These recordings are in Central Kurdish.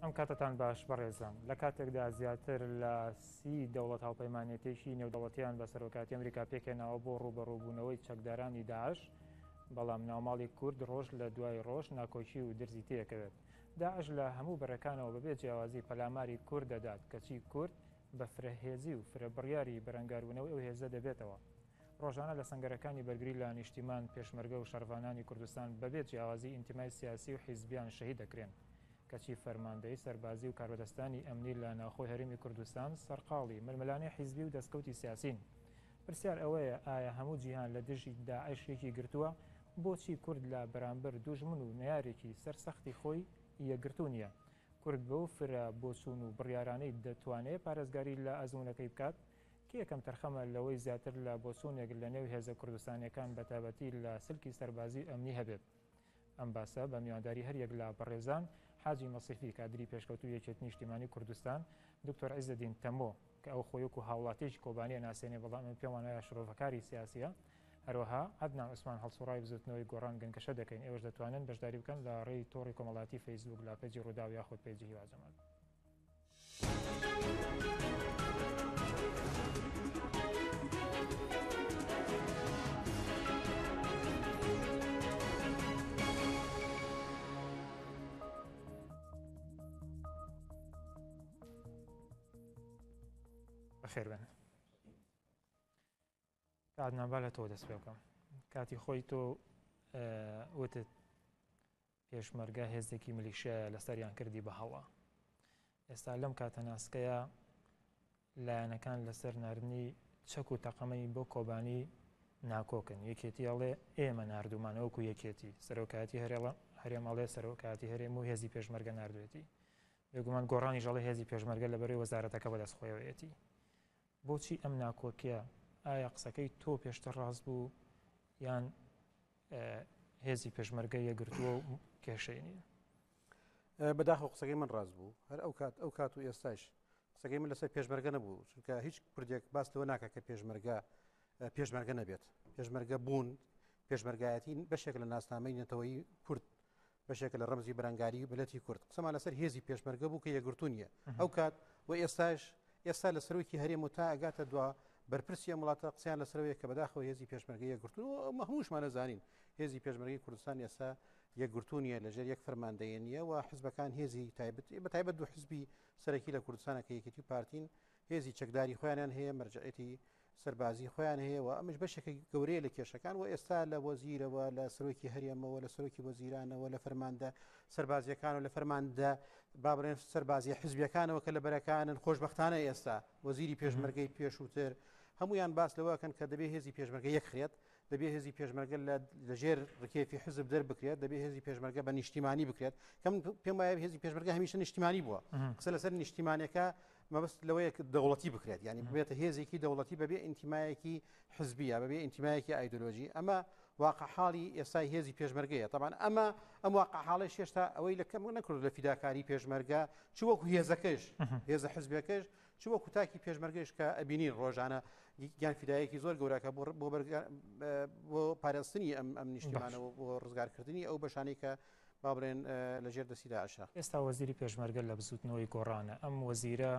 ئەم کاتتان باش بەڕێزان لە کاتێکدا زیاتر لە 30 دەوڵەت هاوپەیمانێتیشی نێودەوڵەتیان بە سەرۆکاتی ئەمریکا پێکێناوە بۆ ڕوبەڕووبوونەوەی چەکدارانی داعش، بەڵام ناوماڵی کورد ڕۆژ لە دوای ڕۆژ ناکۆچی و درزی تێکەوێت. داعش لە هەموو بەرەکانەوە بەبێ جیاوازی پەلاماری کورد دەدات کەچی کورد بە فرەهێزی و فرەبڕیاری بەرەنگاربوونەوەی ئەو هێزە دەبێتەوە. ڕۆژانە لە سەنگەرەکانی بەرگری لە نیشتیمان پێشمەرگە و شەڕڤانانی کوردستان بەبێ جیاوازی ئینتیمای سیاسی و حیزبیان شەهید دەکرێن. کەچی فەرماندەی سەربازی و کاربەدەستانی ئەمنی لە ناوخۆی هەرێمی کوردستان سەرقاڵی ململانەی حیزبی و دەستکەوتی سیاسین. پرسیار ئەوەیە ئایا هەموو جیهان لە دژی داعشێکی گرتووە؟ بۆچی کورد لە بەرامبەر دوژمن و نەیارێکی سەرسەختی خۆی یەکگرتو نییە؟ کورد بەو فرە بۆچوون و بڕیارانەی دەتوانێت پارێزگاری لە ئەزمونەکەی بکات؟ کە یەکەم تەرخەمە لەوەی زیاتر لە بۆچوونێک لە نێو هێزە کوردستانیەکان بەتابەتی لە سلکی سەربازی ئەمنی هەبێت. ئەم باسە بە میوانداری هەریەک لە بەڕێزان حاجی مەسیفی کادری پێشکەوتوو یەکێتی نیشتیمانی کوردستان، دکتۆر عیزەدین تەمۆ کە ئەو خۆیەک و هاوڵاتیش کۆبانیە ناسێنێ بەڵام من پێم وانایە شرۆڤەکاری سیاسیە، هەروەها عەدنان عوسمان هەڵسوڕای بزوتنەوەی گۆڕان گەنکەشە دەکەین. ئێوەش دەتوانن بەشداری بکەن لە ڕێی تۆڕی کۆمەڵاتی فەیسبوک لا پێجی ڕوودا و یاخود پێجی هیوا جەمال. بەخێر بن. کاتنابا لە تۆ دەست پێ بکەم. کاتی خۆی تۆ وتت پێشمەرگە هێزێکی ملیشە لەسەریان کردی بە هەوا. ئێستا لەم کاتە ناسکەیە لایەنەکان لەسەر ناردنی چەک و تەقەمەی بۆ کۆبانی ناکۆکن. یەکێتی ئەڵێ ئێمە نردومانەوەکو یەکێتی سەرۆکایەتی هەرێمەڵێ سەرۆکایەتی هەرێم و هێزی پێشمەرگە نردوێتی. بێگومان گۆڕانی ژەڵی هێزی پێشمەرگە لەبەرەوەی وەزارەتەکە بەدەستخۆیەوەیەتی. بۆچی ئەم ناکۆکیە؟ ئایا قسەکەی تۆ پێشتر ڕاست بوو یان هێزی پێشمەرگە یەکگرتووە و کێشەی نییە؟ بەداخەوە قسەکەی من ڕاست بوو. هەر ئەو کات و ئێستاش قسەکەی من لەسەر پێشمەرگە نەبوو، چونکە هیچ کوردێک باس لەوە ناکە کە پێشمەرگە نەبێت. پێشمەرگە بوون، پێشمەرگایەتی بەشێک لە ناسنامەی نەتەوەی کورد، بەشێک لە ڕەمزی بەرەنگاری بەلەتی کورد. قسەمان لەسەر هێزی پێشمەرگە بوو کە یەکگرتو نییە. ئەو کات و ئێستا لە سەرۆکی هەرێم و تا ئەگاتە دوا بەرپرسی وڵاتە قسەیان لەسەرەوەیە کە بەداخەوە هێزی پێشمەرگە یەکگرتووە. ئەمە هەمووشمان نەزانین هێزی پێشمەرگەی کوردستان ئێستا یەکگرتو نییە، لەژێر یەک فەرماندەیە نییە و حزبەکان هێزی بەتایبەت دوو حزبی سەرەکی لە کوردستانە کە یەکێتی و پارتین هێزی چەکداری خۆیانیان هەیە، مەرجعەتی سەربازی خۆیان هەیە و ئەمەش بەشێکی گەورەیە لە کێشەکان. و ئێستا لە وەزیرەوە، لە سەرۆکی هەرێمەوە، لە سەرۆکی وەزیرانەوە، لە فەرماندە سەربازیەکان و لە فەرماندە بابڕێن سەربازی حزبیەکانەوە کە لە بەرەکانن خۆشبەختانە ئێستا وەزیری پێشمەرگەی پێشووتر هەموویان باس لەوەکەن کە دەبێ هێزی پێشمەرگە یەکخرێت، دەبێ هێزی پێشمەرگە لەژێر ڕکێفی حزب دەربکرێت، دەبێ هێزی پێشمەرگە بە نیشتیمانی بکرێت. کەم پێم وایە هێزی پێشمەرگە هەمیشە نیشتیمانی بووە. قسە لەسەر نیشتیمانیەکە مەبەست لەوەیە دەوڵەتی بکرێت، یعنی ببێتە هێزێکی دەوڵەتی بەبێ ئینتیمایەکی حزبیە، بەبێ ئینتیمایەکی ئایدۆلۆژی. ئەمە واقع حاڵی ئێستای هێزی پێشمەرگەیە. طبعاً ئەم واقع حاڵی شێشتا ئەوەی لە کەم نەکرد لە فیداکاری پێشمەرگە چ وەکو هێزەکەش، هێزە حزبەکەش، چ وەکو تاکی پێشمەرگەش کە ئەبینین ڕۆژانە گیان فیدایەکی زۆر گەورەکە بۆ پاراستنی ئەم نیشتیمانەوە بۆ ڕزگارکردنی ئەو بەشانەی کە بابڕێن لەژێر دەستی داعشە. ئێستا وەزیری پێشمەرگە لە بزوتنەوەی گۆڕانە. ئەم وەزیرە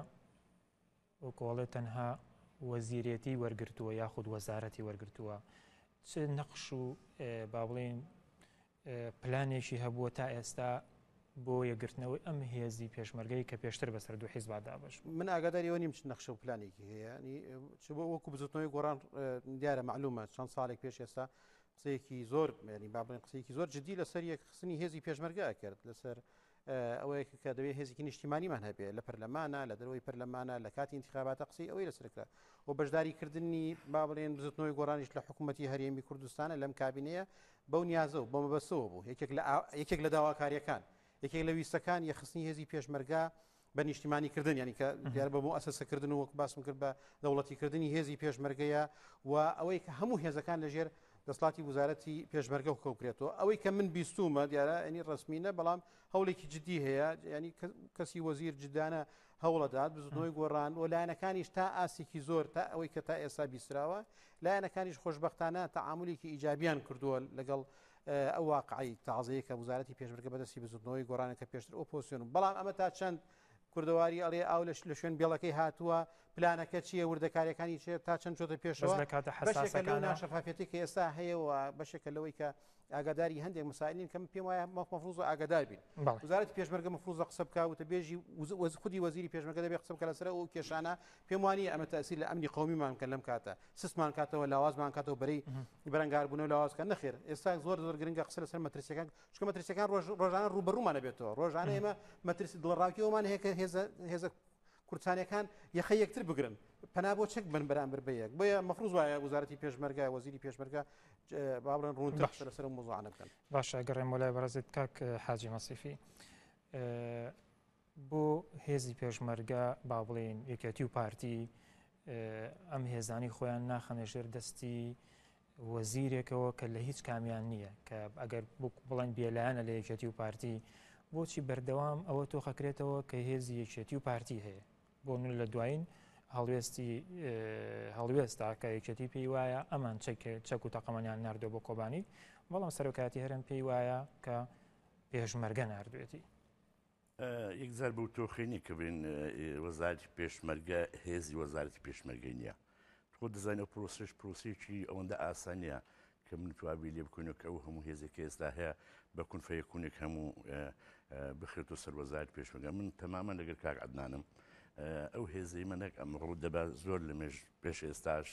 وەکۆڵێت تەنها وەزیرێتی وەرگرتووە یاخود وەزارەتی وەرگرتووە. چ نەقش و با بڵێن پلانێکی هەبووە تا ئێستا بۆ یەکگرتنەوەی ئەم هێزی پێشمەرگەی کە پێشتر بەسەر دوو حیزب دابەش؟ من ئاگاداریەوە نیم چ نەخشە و پلانێکی هەیە، ینی چ بۆ وەکو بزوتنەوەی گۆڕان دیارە معلومە چەند ساڵێک پێش ئێستا قسەیەکی زۆر، ینی با بڵێن قسەیەکی زۆر جدی لەسەر یەکخستنی هێزی پێشمەرگە کرد، لەسەر ئەوەیە کە دەبێت هێزێکی نیشتیمانیمان هەبێت لە پەرلەمانە، لە دەرەوەی پەرلەمانە، لە کاتی انتخاباتە قسەی ئەوەی لەسەرکرا و بەشداریکردنی با بڵێن بزوتنەوەی گۆڕانیش لە حکوومەتی هەرێمی کوردستانە لەم کابینەیە بەو نیازە و بۆ مەبەستەوە بوو. یەکێک لە داواکاریەکان، یەکێک لە ویستەکان یەخستنی هێزی پێشمەرگە بە نیشتیمانیکردن، ینی کە دیارە بە مؤسسەکردن و وەک باسم کرد بە دەوڵەتیکردنی هێزی پێشمەرگەیە و ئەوەی کە هەموو هێزەکان لەژێر دەسڵاتی وزارەتی پێشمەرگە و کەوکرێتەوە. ئەوەی کە من بیستومە دیارە ئەنی ڕسمینە، بەڵام هەوڵێکی جدی هەیە، ینی کەسی وەزیر جدانە هەوڵەدات بزوتنەوەی گۆڕان و لایەنەکانیش تا ئاسێکی زۆر تا ئەوەی کە تا ئێستا بیستراوە، لایەنەکانیش خۆشبەختانە تەعاملێکی ئیجابیان کردووە لەگەڵ ئەو واقعی تازەیە کە وزارەتی پێشمەرگە بەدەستی بزودنەوەی گۆڕانەکە پێشتر ئۆپۆزیسیۆن بەڵام ئەمە تا چەند کوردەواری ئەڵێ ئاو لە شوێن بێڵەکەی هاتووە پلانەکە چییە وردەکاریەکانی چێت تا چەند چۆتە پێشەوە بەشێکە لەو ناشەفافێتی کە ئێستا هەیەەوە بەشێکە لەوەی کە ئاگاداری هەندێک مەسائلین کەم پێم وایە مەفروض ئاگادار بین وزارەتی پێشمەرگە مەفروضە قسە بکوتە بێژی خودی وەزیری پێشمەرگە دەبێت قسە بکە لەسەر ئەو کێشانە پێم وانە ئەمە تەسیل لە ئەمنی قومیمان کە لەم کاتە سسمان کاتەوە لاوازمان کاتەوە بەرەی بەرەنگاربوونەوە لاوازکە نەخێر ئێستا زۆر گرنگە قسە لەسەر مەترسیەکان چکە مەترسیەکان ڕۆژانە ڕوبەڕوومانە بێتەوە ڕۆژانە ئێمە مەترسی دڵڕاوکیەوەمان هەیە کە هێزە کورتانەکان یەخە یەکتر بگرن پەنا بۆ چەک بن بەرامبەر بەیەک بۆیە مەفروض وایە وزارەتی پێشمەرگە وەزیری پێشمەرگە بابڕن ڕوونتر لەسەر موزوعانە بکەن. باشە گەڕێم وەلای بەڕێزت کاک حاجی مەسیفی بۆ هێزی پێشمەرگە با بڵێن یەکێتی و پارتی ئەم هێزانی خۆیان ناخەنێژێر دەستی وەزیرێکەوە کە لە هیچ کامیان نییە کە ئەگەر بڵێن بێلایەنە لە یەکێتی و پارتی بۆچی بەردەوام ئەوە تۆ خەکرێتەوە کە هێزی یەکێتی و پارتی هەیە بۆ من لە دوایین هەڵوێستا کە یەکێتی پێی وایە ئەمان چەک و تەقەمەنیان ناردۆ بۆ کۆبانی بەڵام سەرۆکاتی هەرم پێی وایە کە پێشمەرگە ناردوێتی یەکجار بەو تۆخینی کە بین وەزارەتی پێشمەرگە هێزی وەزارەتی پێشمەرگەی نییە خۆ دەزانێت پرۆسش پرۆسێکی ئەوەندە ئاسانیە کە من توابی لێ بکوێنەوە کە ئەو هەموو هێزێکی ئێستا هەیە بە کونفەیەکوونێک هەموو بخێتەوە سەر وەزارەتی پێشمەرگە من تەمامەن لەگەر کاک عەدنانم ئەو هێزەی منەک ئەمڕۆ دەبا زۆر لە مێژ پێش ئێستاش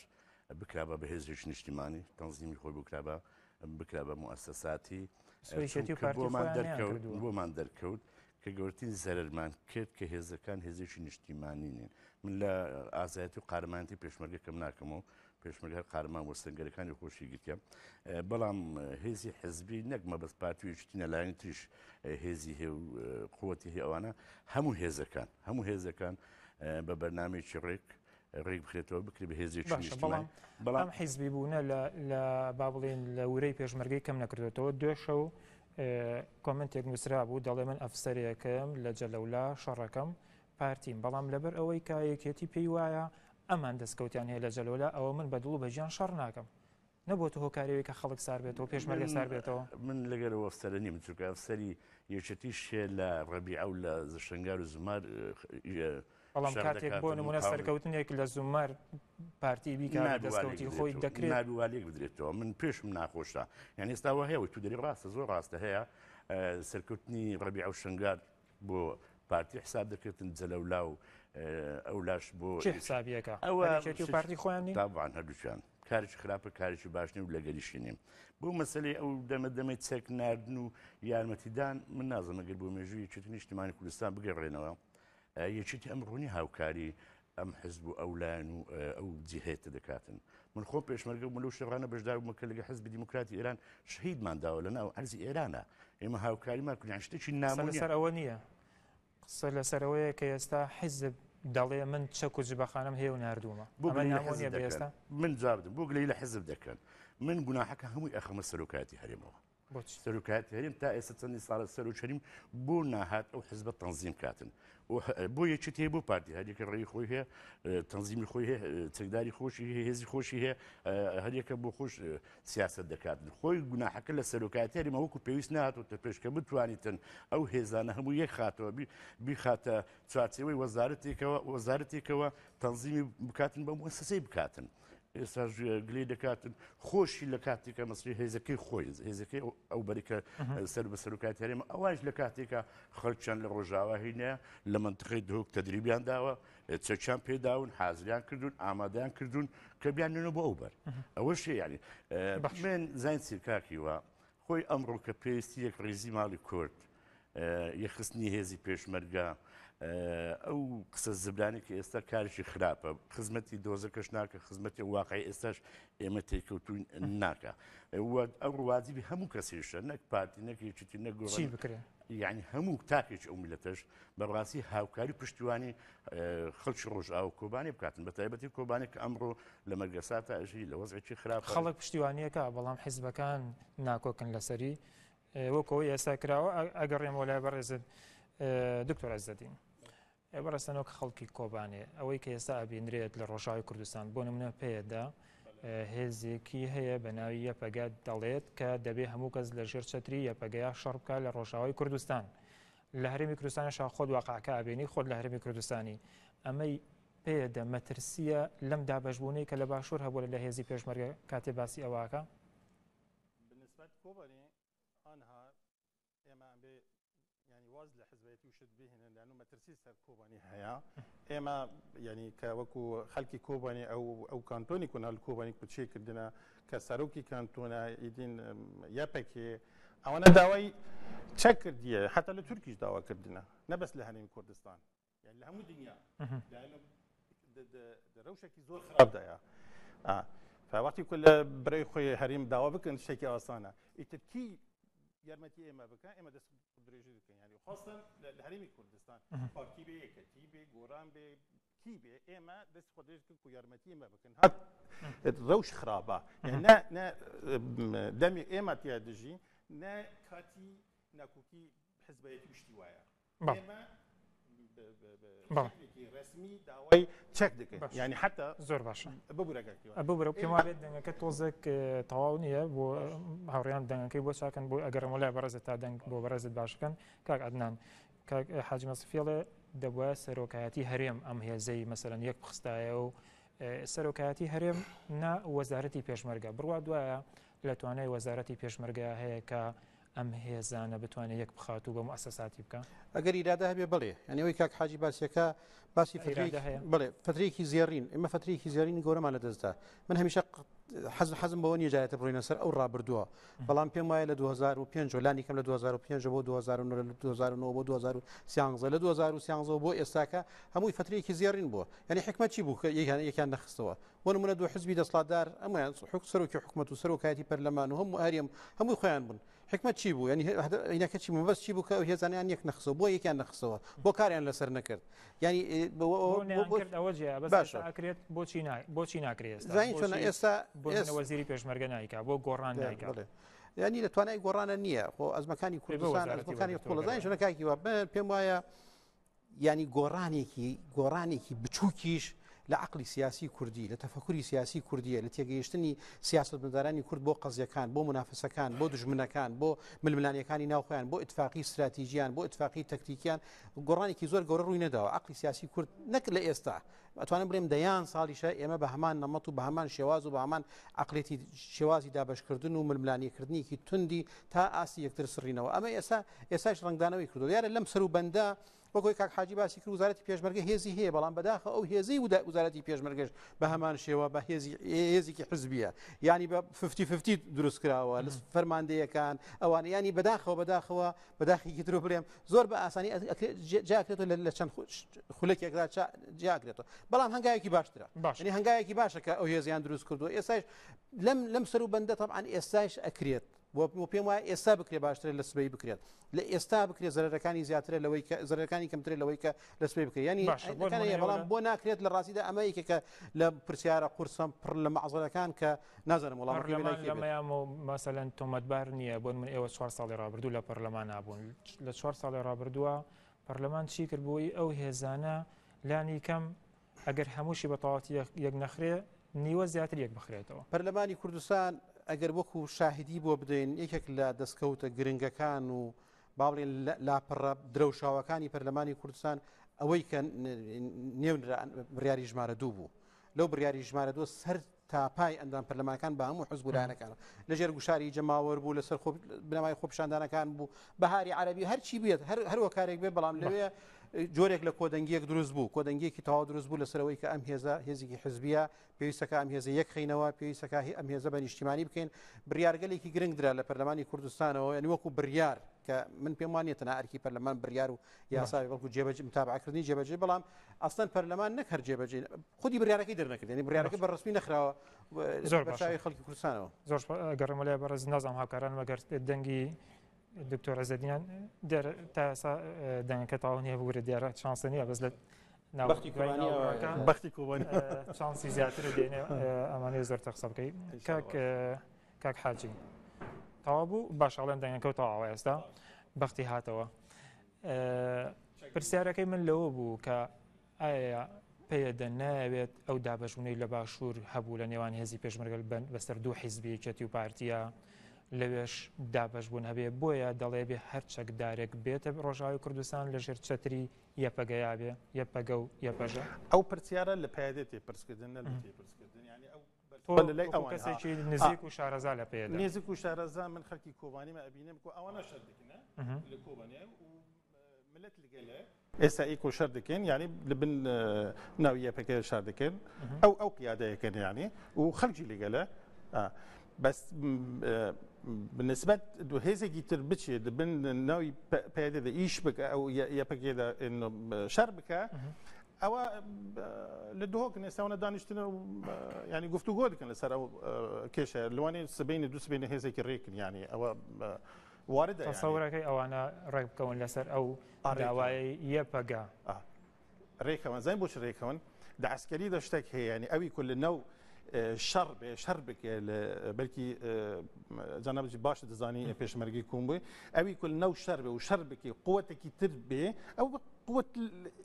بکرابە بە هێزێکی نیشتیمانی تەنزیمی خۆی بکرابە موسساتی بۆمان دەرکەوت کە گەورەترین زەرمان کرد کە هێزەکان هێزێکی نیشتیمانی نین من لە ئازایەتی و قارەمانتی پێشمەرگە کەم ناکەمەوە پێشمەرگە هەر قارەمان وەستەنگەرەکانی خۆشی گرتیە بەڵام هێزی حزبی نەک مەبەست پارتیویشتی نەلایەنی تریش هێزی هێ و قووەتی هێ ئەوانە هەموو هێزەکان بە بەرنامەیەکی ڕێک بخرێتەوە بکرێت بە هێزێکی نیشتیمانی بەڵام حیزبی بوونە لە با بڵێن لە وورەی پێشمەرگەی کەم نەکردێتەوە دوێ شەو کۆمنتێک نووسرا بوو دەڵێ من ئەفسەرێکم لە جەلەولا شەڕەکەم پارتیم بەڵام لەبەر ئەوەی کا یەکێتی پێی وایە ئەمان دەستکەوتیان هەیە لە جەلەولا ئەوە من بەدڵ و بەژیان شەڕ ناکەم نەبووە هۆکارەوەی کە خەڵک سار بێتەوە پێشمەرگە سار بێتەوە من لەگەرەوە ئەفسەرە نیم چونکە ئەفسەری یەکێتی شێ لە ڕەبیعە و لە شنگار و زمار بەڵام کاتێک بۆ نمونە سەرکەوتنێک لە زومار پارتی بیکات دەستکەوتی خۆی دەکرێت نادووالێک بدرێتەوە من پێشم ناخۆشە یعنی ئێستاوە هەیە تو دەری ڕاستە زۆر ڕاستە هەیە سەرکەوتنی ڕەبیعە و شنگار بۆ پارتی حساب دەکرێتن جەلەولا و ئەولاش بۆ حسابیەکە ئەوە پارتی خۆیان نین تابعاً هەردووچیان کارێکی خراپە کارێکی باش نیە و لەگەریشی نیم بۆ مەسەلەی ئەو دەمەدەمەی چەک ناردن و یارمەتیدان من نازم ئەگەر بۆ مێژووی یەکێتی نیشتیمانی کوردستان بگەڕێنەوە یەکێتی ئەمڕۆنی هاوکاری ئەم حزب و ئەولایەن و ئەو جیهێتە دەکاتن من خۆ پێشمەرگە بووم لەو شەڕانە بەشدار بوومە کە لەگە حزبی دیموکراتی ئێران شەهیدمان داوە لەناو عەرزی ئێرانە ئێمە هاوکاریمان کردیان شتێکی نامۆنیە لەسەر ئەوە نییە قسە لەسەرەوەیە کە ئێستا حیزب دەڵێ من چەک و جبەخانەم هەیە و ناردوومە من جابدم بۆ گلەی لە حزب دەکەن من گوناحەکە هەمووی ئەخەمە سەرۆکاتی هەرێمەوە سەرۆکاتی هەرێم تا ئێستا چەندی ساڵە سەرۆکەریم بۆ ناهات ئەو حزبە تەنزیم کاتن بۆ یەکێت هەیە بۆ پارتی هەریەکە ڕێی خۆی هەیە تەنزیمی خۆی هەیە چەکداری خۆشی هەیە هێزی خۆشی هەیە هەریەکە بۆ خۆش سیاست دەکاتن خۆی گوناحەکە لە سەرۆکاتی هەرێمە وەکو پێویست نهاتۆتە پێش کە بتوانیتن ئەو هێزانە هەموو یەک خاتەوە بیخاتە چوارچێوەی وەزارەتێکەوە تەنزیمی بکاتن بە موسسەی بکاتن ئێستا گلێ دەکاتن خۆشی لە کاتێکە مەسری هێزەکەی خۆی هێزەکەی ئەو بەریکە سەر بە سەرۆکاتی هەرێمە ئەوانش لە کاتێکە خەڵکیان لە ڕۆژاوا هینەیە لە منتقەی دهۆک تەدریبیان داوە چەکیان پێداون حازریان کردوون ئامادەیان کردوون کە بیانێنەوە بۆ ئەو بەر ئەوە شێ یعنی من زین سیرکاکیوە خۆی ئەمڕۆ کە پێویستی یەک ڕێزی ماڵی کورد یەخستنی هێزی پێشمەرگە ئەو قسە زبرانی کە ئێستا کارێکی خراپە خزمەتی دۆزەکەش ناکە خزمەتی واقعی ئێستاش ئێمە تێکەوتون ناکە ئەو ڕواجبی هەموو کەسیشە نەک پارتی نەک یەکێتی نەگۆڕی بکرێت یعنی هەموو تاکێکی ئەو میلەتەش بەڕاستی هاوکاری پشتیوانی خەڵکی ڕۆژئاو کۆبانی بکاتن بە تایبەتی کۆبانی کە ئەمڕۆ لە مەرگەساتە ئەژی لە وەزعێکی خراپە خەڵک پشتیوانیەکە بەڵام حیزبەکان ناکۆکن لەسەری وەکەوەی ئێستا کراوە ئەگەڕێمەوە لای بەڕێزت دکتۆر عەزەدین بەڕستەنەوە کە خەڵکی کۆبانێ ئەوەی کە ئێستا ئەبینرێت لە ڕۆژاوی کوردستان بۆ نمونە پێدا هێزێکی هەیە بە ناوی یەپەگا دەڵێت کە دەبێ هەموو کەس لە ژێر چەتری یەپەگەیە شەڕ بکە لە ڕۆژاوای کوردستان لە هەرێمی کوردستانیشا خۆت واقعەکە ئابێنی خۆت لە هەرێمی کوردستانی ئەمەی پێدە مەترسیە لەم دابەشبوونەی کە لە باشوور هەبوو لە هێزی پێشمەرگە کاتێ باسی ئەوواکە بالنسبة كوباني أنها إما يعني واز لحزبيتي وشد بهن لأنه ما ترسيس كوباني هيا إما يعني كوكو خلقي كوباني أو كانتوني كنا الكوباني كتشي كردنا كساروكي كانتونا يدين يابكي أو أنا داوي تشكر دي حتى لتركيش داوا كردنا نبس لهنين كردستان يعني لهم الدنيا لأنه روشة كي زور خراب دايا فوقتی كل برای خوی هریم دعوا بکن شکی آسانه ایترکی یارمتی اما بکن اما دست دریجی بکن یعنی خاصا لهریم کردستان پاکی به کتیبه گوران به کی به اما دست خودش کو یارمتی اما بکن هات روش خرابه يعني نه دمی اما تیادجی نه کاتی نکوکی حزبیتی اشتوایا اما رسمي داوای چک دکه یعنی حتی زۆر باشە ببوورە پێم وابێت دەنگەکە تۆزێک تەواو نییە بۆ هاوڕێیان دەنگەکەی بۆ چاکەن بۆ ئەگەر مۆلای بەڕێزت تا دەنگ بۆ بەڕێزت باشەکەن کاک عەدنان کاک حاجی مەسفیڵێ دەبووە سەرۆکایەتی هەرێم ئەم هێزەی مەسەلەن یەک بخستایە و سەرۆکایەتی هەرێم نا وەزارەتی پێشمەرگە بڕوا دوایە لە توانای وەزارەتی پێشمەرگە هەیە کە ئەم هێزانە بتوانێت یەک بخات و بە موسساتی بکە ئەگەر ئیرادە هەبێ بڵێ یعنی ئەوەی کاک حاجی باسیەکە باسی بڵێ فترێکی زیێڕین ئێمە فترێکی زیێڕین گەورەمان لە دەستدا من هەمیشە حەزم بەوە نیە جارێتە بڕۆینە سەر ئەو ڕابردووە بەڵام پێم وایە لە 2005 لانی کەم لە 2005 بۆ 2009 لە 2009 بۆ 2013 لە 2013 بۆ ئێستاکە هەمووی فترێکی زیێڕین بووە یعنی حکمت چی بوو کە یەکیان نەخستەوە بۆ نمونە دو حزبی دەسڵاتدار ئەمەیان سەرۆکی حکومەت و سەرۆکایەتی پەرلەمان و هەموو هەرێم هەمووی خۆیان بوون حکمت چی بوو ینی هینەکە چی بوو بەس چی بوو کە هێزانیان یەک نەخسەوە بۆ یەکیان نەخسەوە بۆ کاریان لەسەر نەکرد ینی ئەوەجێت بۆچی ناکرێت ئێستا وەزیری پێشمەرگە نایکا بۆ گۆڕان نایکا ینی لە توانای گۆڕانە نییە خۆ ئەزمەکانی کوردستان ئەزمەکانی قوڵەزانی شوێنەکاکی وە پێم وایە ینی گۆڕانێکی بچووکیش لە عقلی سیاسی کوردی لە تەفەکوری سیاسی کوردیە لە تێگەیشتنی سیاستمەدارانی کورد بۆ قەزیەکان بۆ منافسەکان بۆ دژمنەکان بۆ ململانیەکانی ناوخۆیان بۆ ئیتفاقی استراتیژیان بۆ ئیتفاقی تەکتیکیان گۆڕانێکی زۆر گەورە ڕووی نەداوە عقلی سیاسی کورد نەک لە ئێستا ئەتوانم بڵێم دەیان ساڵیشە ئێمە بە هەمان نەمەت و بە هەمان شێواز و بە هەمان عقلێتی شێوازی دابەشکردن و ململانیکردنیکی توندی تا ئاسی یەکتر سڕینەوە ئەمە ئێستاش ڕنگدانەوەی کردو دیارە لەم سەر و بەندە وەکۆی کاک حاجی باسی کرد وزارەتی پێشمەرگە هێزی هەیە بەڵام بەداخە ئەو هێزی وزارەتی پێشمەرگەش بە هەمان شێوە بە هێزێکی حزبیە ینی بە 50 دروست کراوە لە فەرماندەیەکان ئەوان ینی بەداخەوە بەداخێکی تر بڵێم زۆر بە ئاسانی جاکرێتەوە لە چەند خولەکێکدا جاکرێتەوە بەڵام هەنگاوێکی باشترە ینی هەنگاوێکی باشە کە ئەو هێزیان دروست کردووە ئێستاش لەم سەر و بەندە تەبعاً ئێستاش ئەکرێت بۆ پێم وایە ئێستا بکرێ باشترە لە سبەی بکرێت لە ئێستا بکرێت زەرەکانی زیاترە لەوەی زەرەکانی کەمترە لەوەی کە لە سبەی بکرێت ینی بەڵام بۆ ناکرێت لە ڕاستیدا ئەمەیەکە کە لە پرسیارە قورسم پڕ لە مەعزەرەکان کە نازانم وەڵام مەسەلەن تۆمەتبار نییە بۆ من ئێوە 4 ساڵی ڕابردوو لە پەرلەمان نابوون لە 4 ساڵی ڕابردووە پەرلەمان چی کرد بۆی ئەو هێزانە لانی کەم ئەگەر هەمووشی بە تەواوەتی یەک نەخرێ نیوە زیاتر یەک بخرێتەوە پەرلەمانی کوردستان ئەگەر وەکو شاهدی بۆ بدەین یەکێک لە دەستکەوتە گرنگەکان و باڵێن لاپەڕە درەوشاوەکانی پەرلەمانی کوردستان ئەوەی کە نێو بڕیاری ژمارە 2 بوو لەو بڕیاری ژمارە 2 سەر تاپای ئەندام پەرلەمانەکان بە هەموو حزبولایەنەکان لەژێر گوشاری جەماوەر بوو لەسەر بنەمای خۆپیشاندانەکان بوو بەهاری عەرەبی هەرچی بێت هەروە کارێک بێ بەڵام لەوێ جۆرێک لە کۆدەنگیەک دروست بوو کۆدەنگیەکی تەواو دروست بوو لەسەرەوەی کە ئەم هێزێکی حزبیە پێویستەکە ئەم هێزە یەک خینەوە پێویستەکە ئەم هێزە بە نیشتیمانی بکەین بڕیارگەلێکی گرنگدرا لە پەرلەمانی کوردستانەوە ینی وەکو بڕیار کە من پێم وانە تەنها ئەرکی پەرلەمان بڕیار و یاساوی بەڵکو جێبەجێ متابعەکردنی جێبەجێ بەڵام ئەسڵەن پەرلەمان نەک هەر جێبەجێ خودی بڕیارەکەی دەرنەکرد ینی بڕیارەکە بەڕسمی نەخراوە زۆر بەشاوی خەڵکی کوردستانەوە زۆر گەڕەمە لای بەڕێز نازانم هاوکاران مەگەر دەنگی دکتۆر عەزەدینیان تا ئێستا دەنگەکە تەواو نییە بگورێت دیارە شانسە نییە بەس لە بەختی کوبانی شانسی زیاتر دێنێ ئەمانەیە زۆر تەقسە بکەیت کاک حاجی تەواو بوو باشەڵێن دەنگەکە و تەواوە ئێستا بەختی هاتەوە پرسیارەکەی من لەوە بوو کە ئایا پێدا ناوێت ئەو دابەشبوونەی لە باشوور هەبوو لە نێوان هێزی پێشمەرگە بەسەر دوو حیزبیەتی و پارتیە لەوێش دابەشبوون هەبێ بۆیە دەڵێ بێ هەر چەکدارێک بێتە ڕۆژاوی کوردستان لەژێر چەتری یەپەگەیا بێ یەپەگە و یەپەژە ئەو پرسیارە لە پایدێت تێپرسکردن لە تێپرسکردن ینی ئەو کەسێکی نزیک و شارەزا لە پێدا نێزیک و شارەزا من خەڵکی کۆبانیمە ئەبینم کو ئەوانە شەر دەکەنە لە کۆبانیە و ملت لەگەلە ئێستا ئیکۆ شەر دەکەن ینی لە بن ناوی یەپەکە شار دەکەن ئەو قیادەیەکەن ینی و خەڵکی لەگەلە بس بالنسبة هذا تر بتشي بن ناوي بهذا إيش بك أو يبقى إنه شربك أو لدهوك نسونا دانشتنا يعني قفتو جود كان لسر أو كيشة لواني سبين دوس بين هذا كريكن يعني أو واردة يعني تصورك أو أنا رأيك كون لسر أو دواي يبقى ريكون زين بوش ريكون ده عسكري ده اشتك هي يعني أبي كل نوع شربك بلكي جناب باش دزاني پێشمەرگەی کوم بووی ئەوی کول نەو شەربێ و شەربێکی قوتێکی تر بێ ئەو قوت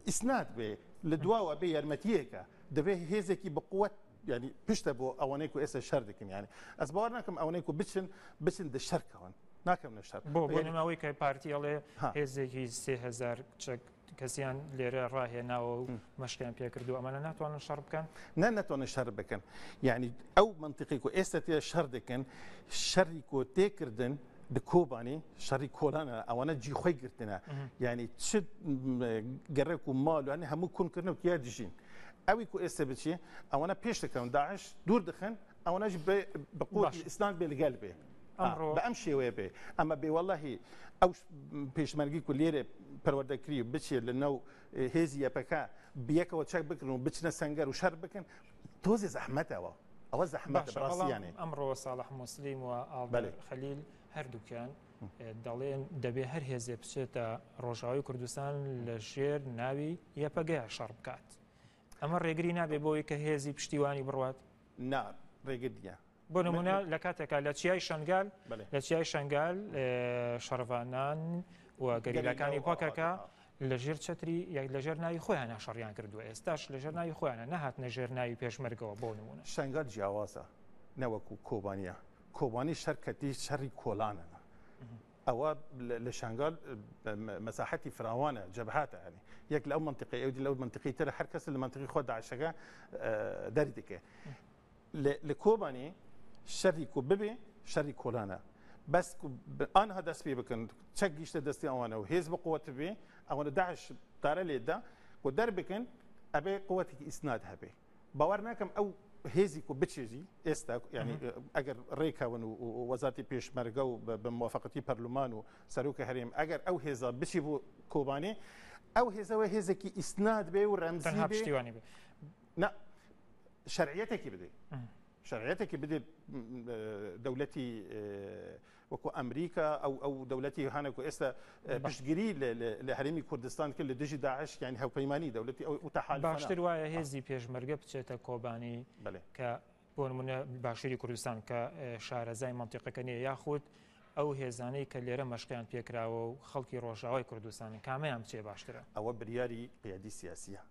ئیسناد بێ لە دواوە بێ یارمەتیەکە دەبێ هێزێکی بە قوت ینی پشتە بۆ ئەوانەی و ئێستا شەر دەکەن ینی ئەس باوەڕ ناکەم ئەوانەی و بچن دە شەرکەون ناکەم لە شەر بۆ نماوەی کە پارتیەڵێ هێزێکی 3000 چەک کەسیان لێرە ڕاهێناوە و مەشقیان پێکردو ئەمانە ناتوانن شەڕ بکەن ناتوانن شەڕ بکەن یعنی ئەو منطقی و ئێستا تێ شەڕ دەکەن شەڕی کۆ تێکردن د کۆبانی شەڕی کۆلانە ئەوانە جیخۆی گرتنە یعنی چ گەڕێک و ماڵ و هەموو کونکردن و تیا دژین ئەوی کو ئێستا بچێ ئەوانە پێش دەکەون داعش دوور دەخن ئەوانەش بە قوتی ئیسلام بێ لەگەل بێ بە ئەم شێوەیە بێ ئەمە بێ وەڵڵاهی ئەو پێشمەرگی و لێرە پەروەردەکری بچێت لە ناو هێزی یەپەکە بەیەکەوە چەک بکردن و بچنە سەنگەر و شەر بکەن تۆزی زەحمەتەوە ئەوە زەحمەتە ڕاستیانێ ئەمڕۆ ساڵح موسلیم و ئاڵبەر خەلیل هەردووکیان دەڵێن دەبێ هەر هێزێ بچێتە ڕۆژاوی کوردستان لە ژێر ناوی یەپەگەیە شەڕ بکات ئەمە ڕێگری نابێ بۆی کە هێزی پشتیوانی بڕوات نا ڕێگر دیە بۆ نمونە لە کاتێکا لە چیای شنگال لە چیای شنگال شەڕڤانان و گەریلەکانی پۆکەکە لە ژێر چەتری یەک لە ژێر ناوی خۆیانە شەڕیان کردووە ئێستاش لە ژێر ناوی خۆیانە نەهاتنە ژێر ناوی پێشمەرگەوە بۆ نمونە شنگال جیاوازە نەوەکو کۆبانیە کۆبانی شەرکەتی شەڕی کۆلانە ئەوە لە شنگال مەساحەتی فراوانە جەبهاتە هەنی یەک لەو منطقی ئەو لەو منطقی ترە هەر کەس لە منطقی خۆ داعشەکە دەری دەکێ لە کۆبانی شەڕی کو ببێ شەڕی کۆلانە بس آنها دست پی بکن چک گیشته دستی آنها و حزب قوت بی آنها داعش داره لیده و در بکن ابی قوتی که اسناد هبی باور نکم او حزبی کو بچیزی است یعنی اگر ریکاون و وزارتی پیشمرگه و به موافقتی پارلمان و سروک حریم اگر او حزب بچی بو کوبانی او حزب کی اسناد بی و رمزی بی نه شرعیته کی بده شرعيتك بدي دولتي وكو امريكا او دولتي هانكو استا بشجري لحريمي كردستان كل دجي داعش يعني هو بيماني دولتي او تحالف باشتر وايا هزي بيشمرگه بچيتا كوباني ك بونمونه باشري كردستان ك شارزای منطقه کني ياخد او هزاني كليره مشقيان بيكراو خلقي روجاوي كردستان كاميام چه باشتره او برياري قيادي سياسيه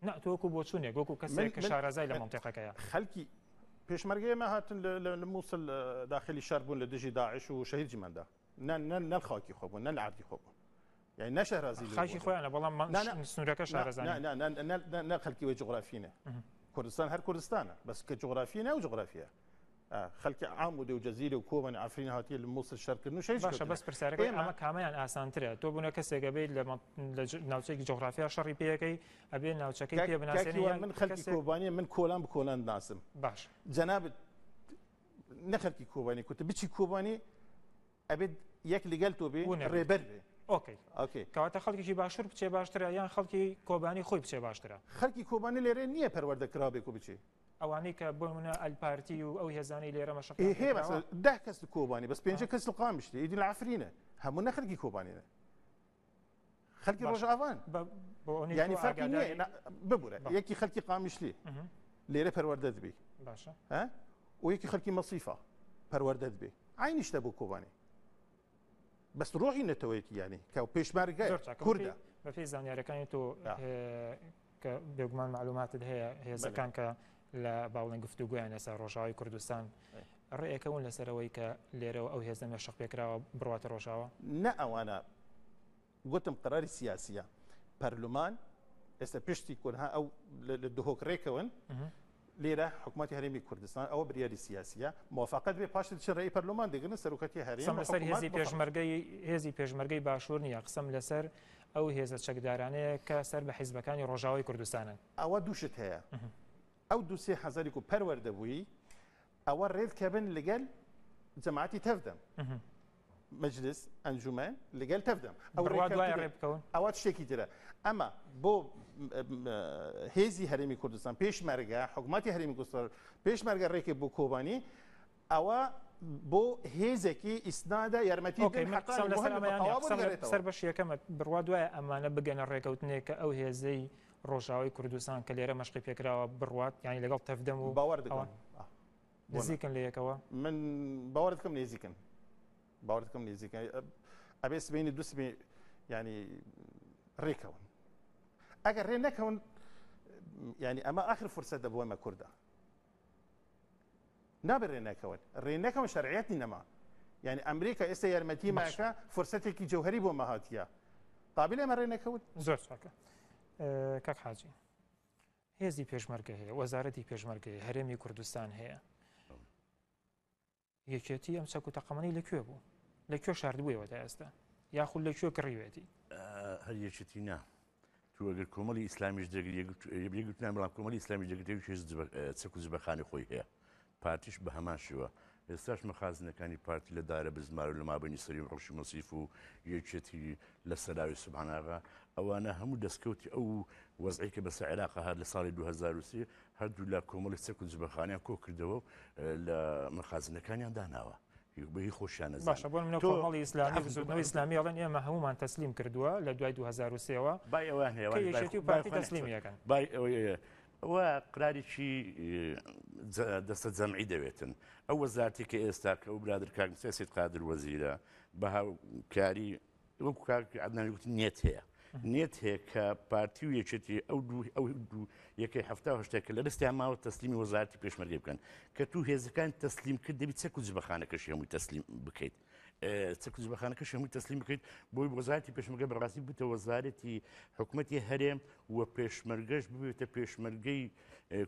نا توكو بوچونه گوكو كسك شارزای لمنطقه كيا خلقي پێشمەرگەی ما هاتن لە مووسڵ داخلی شار بوون لە دژی داعش و شەهید جیماندا نە خاکی خۆ بوون نە عادی خۆ بوون یعنی نە شەهرازی خاکی خۆیانە بەڵام سنوورەکە شارەزانە نە خەڵکی وێ جغرافینە کوردستان هەر کوردستانە بەس کە جغرافیە ناو جغرافیە خەڵکی عام و دەوجەزیرە و کۆبن ئافرین هاتیە لە مووسڵ شەرکردن و شەهید باشە بەس پرسیارەکەی ئەمە کامیان ئاسانترە تۆ بوونە کەسێک ئەبێت لە ناوچەیەکی جغرافیا شەڕی پێەکەی ئەبێ ناوچەکەی پێ بناسێنی من خەڵکی کۆبانیە من کۆلان بکۆلان ناسم باش جەنابەت نە خەڵکی کۆبانی کوتە بچی کۆبانی ئەبێت یەک لەگەڵ تۆ بێ ڕێبەر بێ ئۆکەی کەواتە خەڵکیی باشتر بچێ باشترە یان خەڵکی کۆبانی خۆی بچێ باشترە خەڵکی کۆبانی لێرە نییە پەروەردەکرابێک و بچێ ئەوانەی کە بۆ منە ئەلپارتی و ئەو هێزانی لێرە مەشق هەیە بەس 10 کەس کۆبانی بەس 5 کەس قامشتی ئیدی لە عفرینە هەموو نە خەڵکی کۆبانینە خەڵکی ڕۆژئاوان یعنی فەرقی نییە ببوورە یەکی خەڵکی قامیشلی لێرە پەروەردە دەبێ باشە و یەکی خەڵکی مەسیفە پەروەردە دەبێ عینی شتە بۆ کۆبانی بەس ڕۆحی نەتەوەیەکی یعنی کە پێشمەرگە کوردە بەپێی زانیاریەکانی تۆ کە بێگومان معلوماتت هەیە هێزەکان کە لە باڵێن گفتوگویان لەسەر ڕۆژاوی کوردستان ڕێیەکەون لەسەرەوەی کە لێرەوە ئەو هێزە مێشق پێکراوە بڕاتە ڕۆژاوە نە ئەوانە گوتم قراری سیاسیە پەرلمان ئێستا پشتی کۆنها ئەو لە دهۆکڕێکەوەن لێرە حکوومەتی هەرێمی کوردستان ئەوە بریاری سیاسیە موافقت بێ پاش ڕێی پەرلمان دەگرن سەرۆکەتی هەرێم لەسەر هێزی پێشمەرگەی باشوور نییە قسەم لەسەر ئەو هێزە چەکدارانەیە کە سەر بە حیزبەکانی ڕۆژاوی کوردستانن ئەوە دووشت هەیە ئەو دووسێ حەزەری و پەروەردەبووی ئەوە ڕێککەبن لەگەل جەماعەتی تەفدەم مەجلس ئەنجومەن لەگەل تەفدەم ئەوە شتێکی ترە ئەمە بۆ هێزی هەرێمی کوردستان پێشمەرگە حکوومەتی هەرێمی کوردستان پێشمەرگە ڕێکی بۆ کۆبانی ئەوە بۆ هێزێکی ئیسنادە یارمەتی سەر بەش یەکەمە بڕوا دوایە ئەمانە بگەنە ڕێکەوتنێک کە ئەو هێزەی ڕۆژاوی کوردستان کە لێرە مەشقی پێکراوە بڕوات یانی لەگەڵ تەفدەم و باوەڕ دەکەن نزیکن لە یەکەوە من باوەڕ دەکەم نێزیکن باوەڕ دەکەم نێزیکن ئەبێ سبەینی دوو سبێ ینی ڕێکەون ئەگەر ڕێ نەکەون ینی ئەمە ئاخر فرسەت دەبووە ئەمە کووردە نابێ ڕێ نەکەون ڕێ نەکەون شەرعیەتی نەما ینی ئەمریکا ئێستا یارمەتی ماکە فرسەتێکی جەوهەری بۆ مەهاتیە قابل ئەمە ڕێ نەکەوت زۆر چاکە کاک حاجی هێزی پێشمەرگە هەیە وەزارەتی پێشمەرگەی هەرێمی کوردستان هەیە یەکێتی ئەم چەک و تەقەمەنی لەکوێ بوو لەکوێ شاردبوویەوە تا ئێستا یاخود لەکوێ کڕیوێتی هەر یەکێتی نا تو ئەگەر کۆمەڵی ئیسلامیش دەگرێت بەڵام کۆمەڵی ئیسلامی دەگرێت چەک و جبەخانی خۆی هەیە پارتیش بە هەمان شێوە ئێستاش مەخازنەکانی پارتی لە دارە بزمار و لە مابەنی سەری ڕەشی مەسیف و یەکێتی لە سەراوی سوبحاناغا ئەوانە هەموو دەستکەوتی ئەو وەزعی کە بەسەر عێراق هات لە ساڵی 2023 هەردوو لە کۆمەڵی چەک و جبەخانیان کۆ کردەوە و لە مەخازنەکانیان داناوە بەهی خۆشیانە باشە بۆ منە کۆمەڵی ئیسلامی زودنەوەی ئیسلامی ئەڵێن ئێمە هەمومان تەسلیم کردووە لە دوای 2023ەوە بای ئەوان هەیە یەکێتی و پارتی تەسلیمیەکەن بای ئەوە قرارێکی دەستە جەمعی دەوێتن ئەو وەزارەتی کە ئێستا کە ئەو برادر کاک سید قادر وەزیرە بە هاوکاری وەکو کاک عەدنانی گوتی نێت هەیە نێت هەیە کە پارتی و یەکێتی ئەو دوو یەکەی هەفتا هەشتا کە لە دەستیان ماوە تەسلیمی وەزارەتی پێشمەرگەی بکەن کە تو هێزەکان تەسلیم کرد دەبی چەک و جبەخانەکەشی هەمووی تەسلیم بکەیت چەک و جبەخانەکەشی هەمووی تەسلیم بکەیت بۆی وەزارەتی پێشمەرگە بەڕاستی بتە وەزارەتی حکوومەتی هەرێم و پێشمەرگەش ببێتە پێشمەرگەی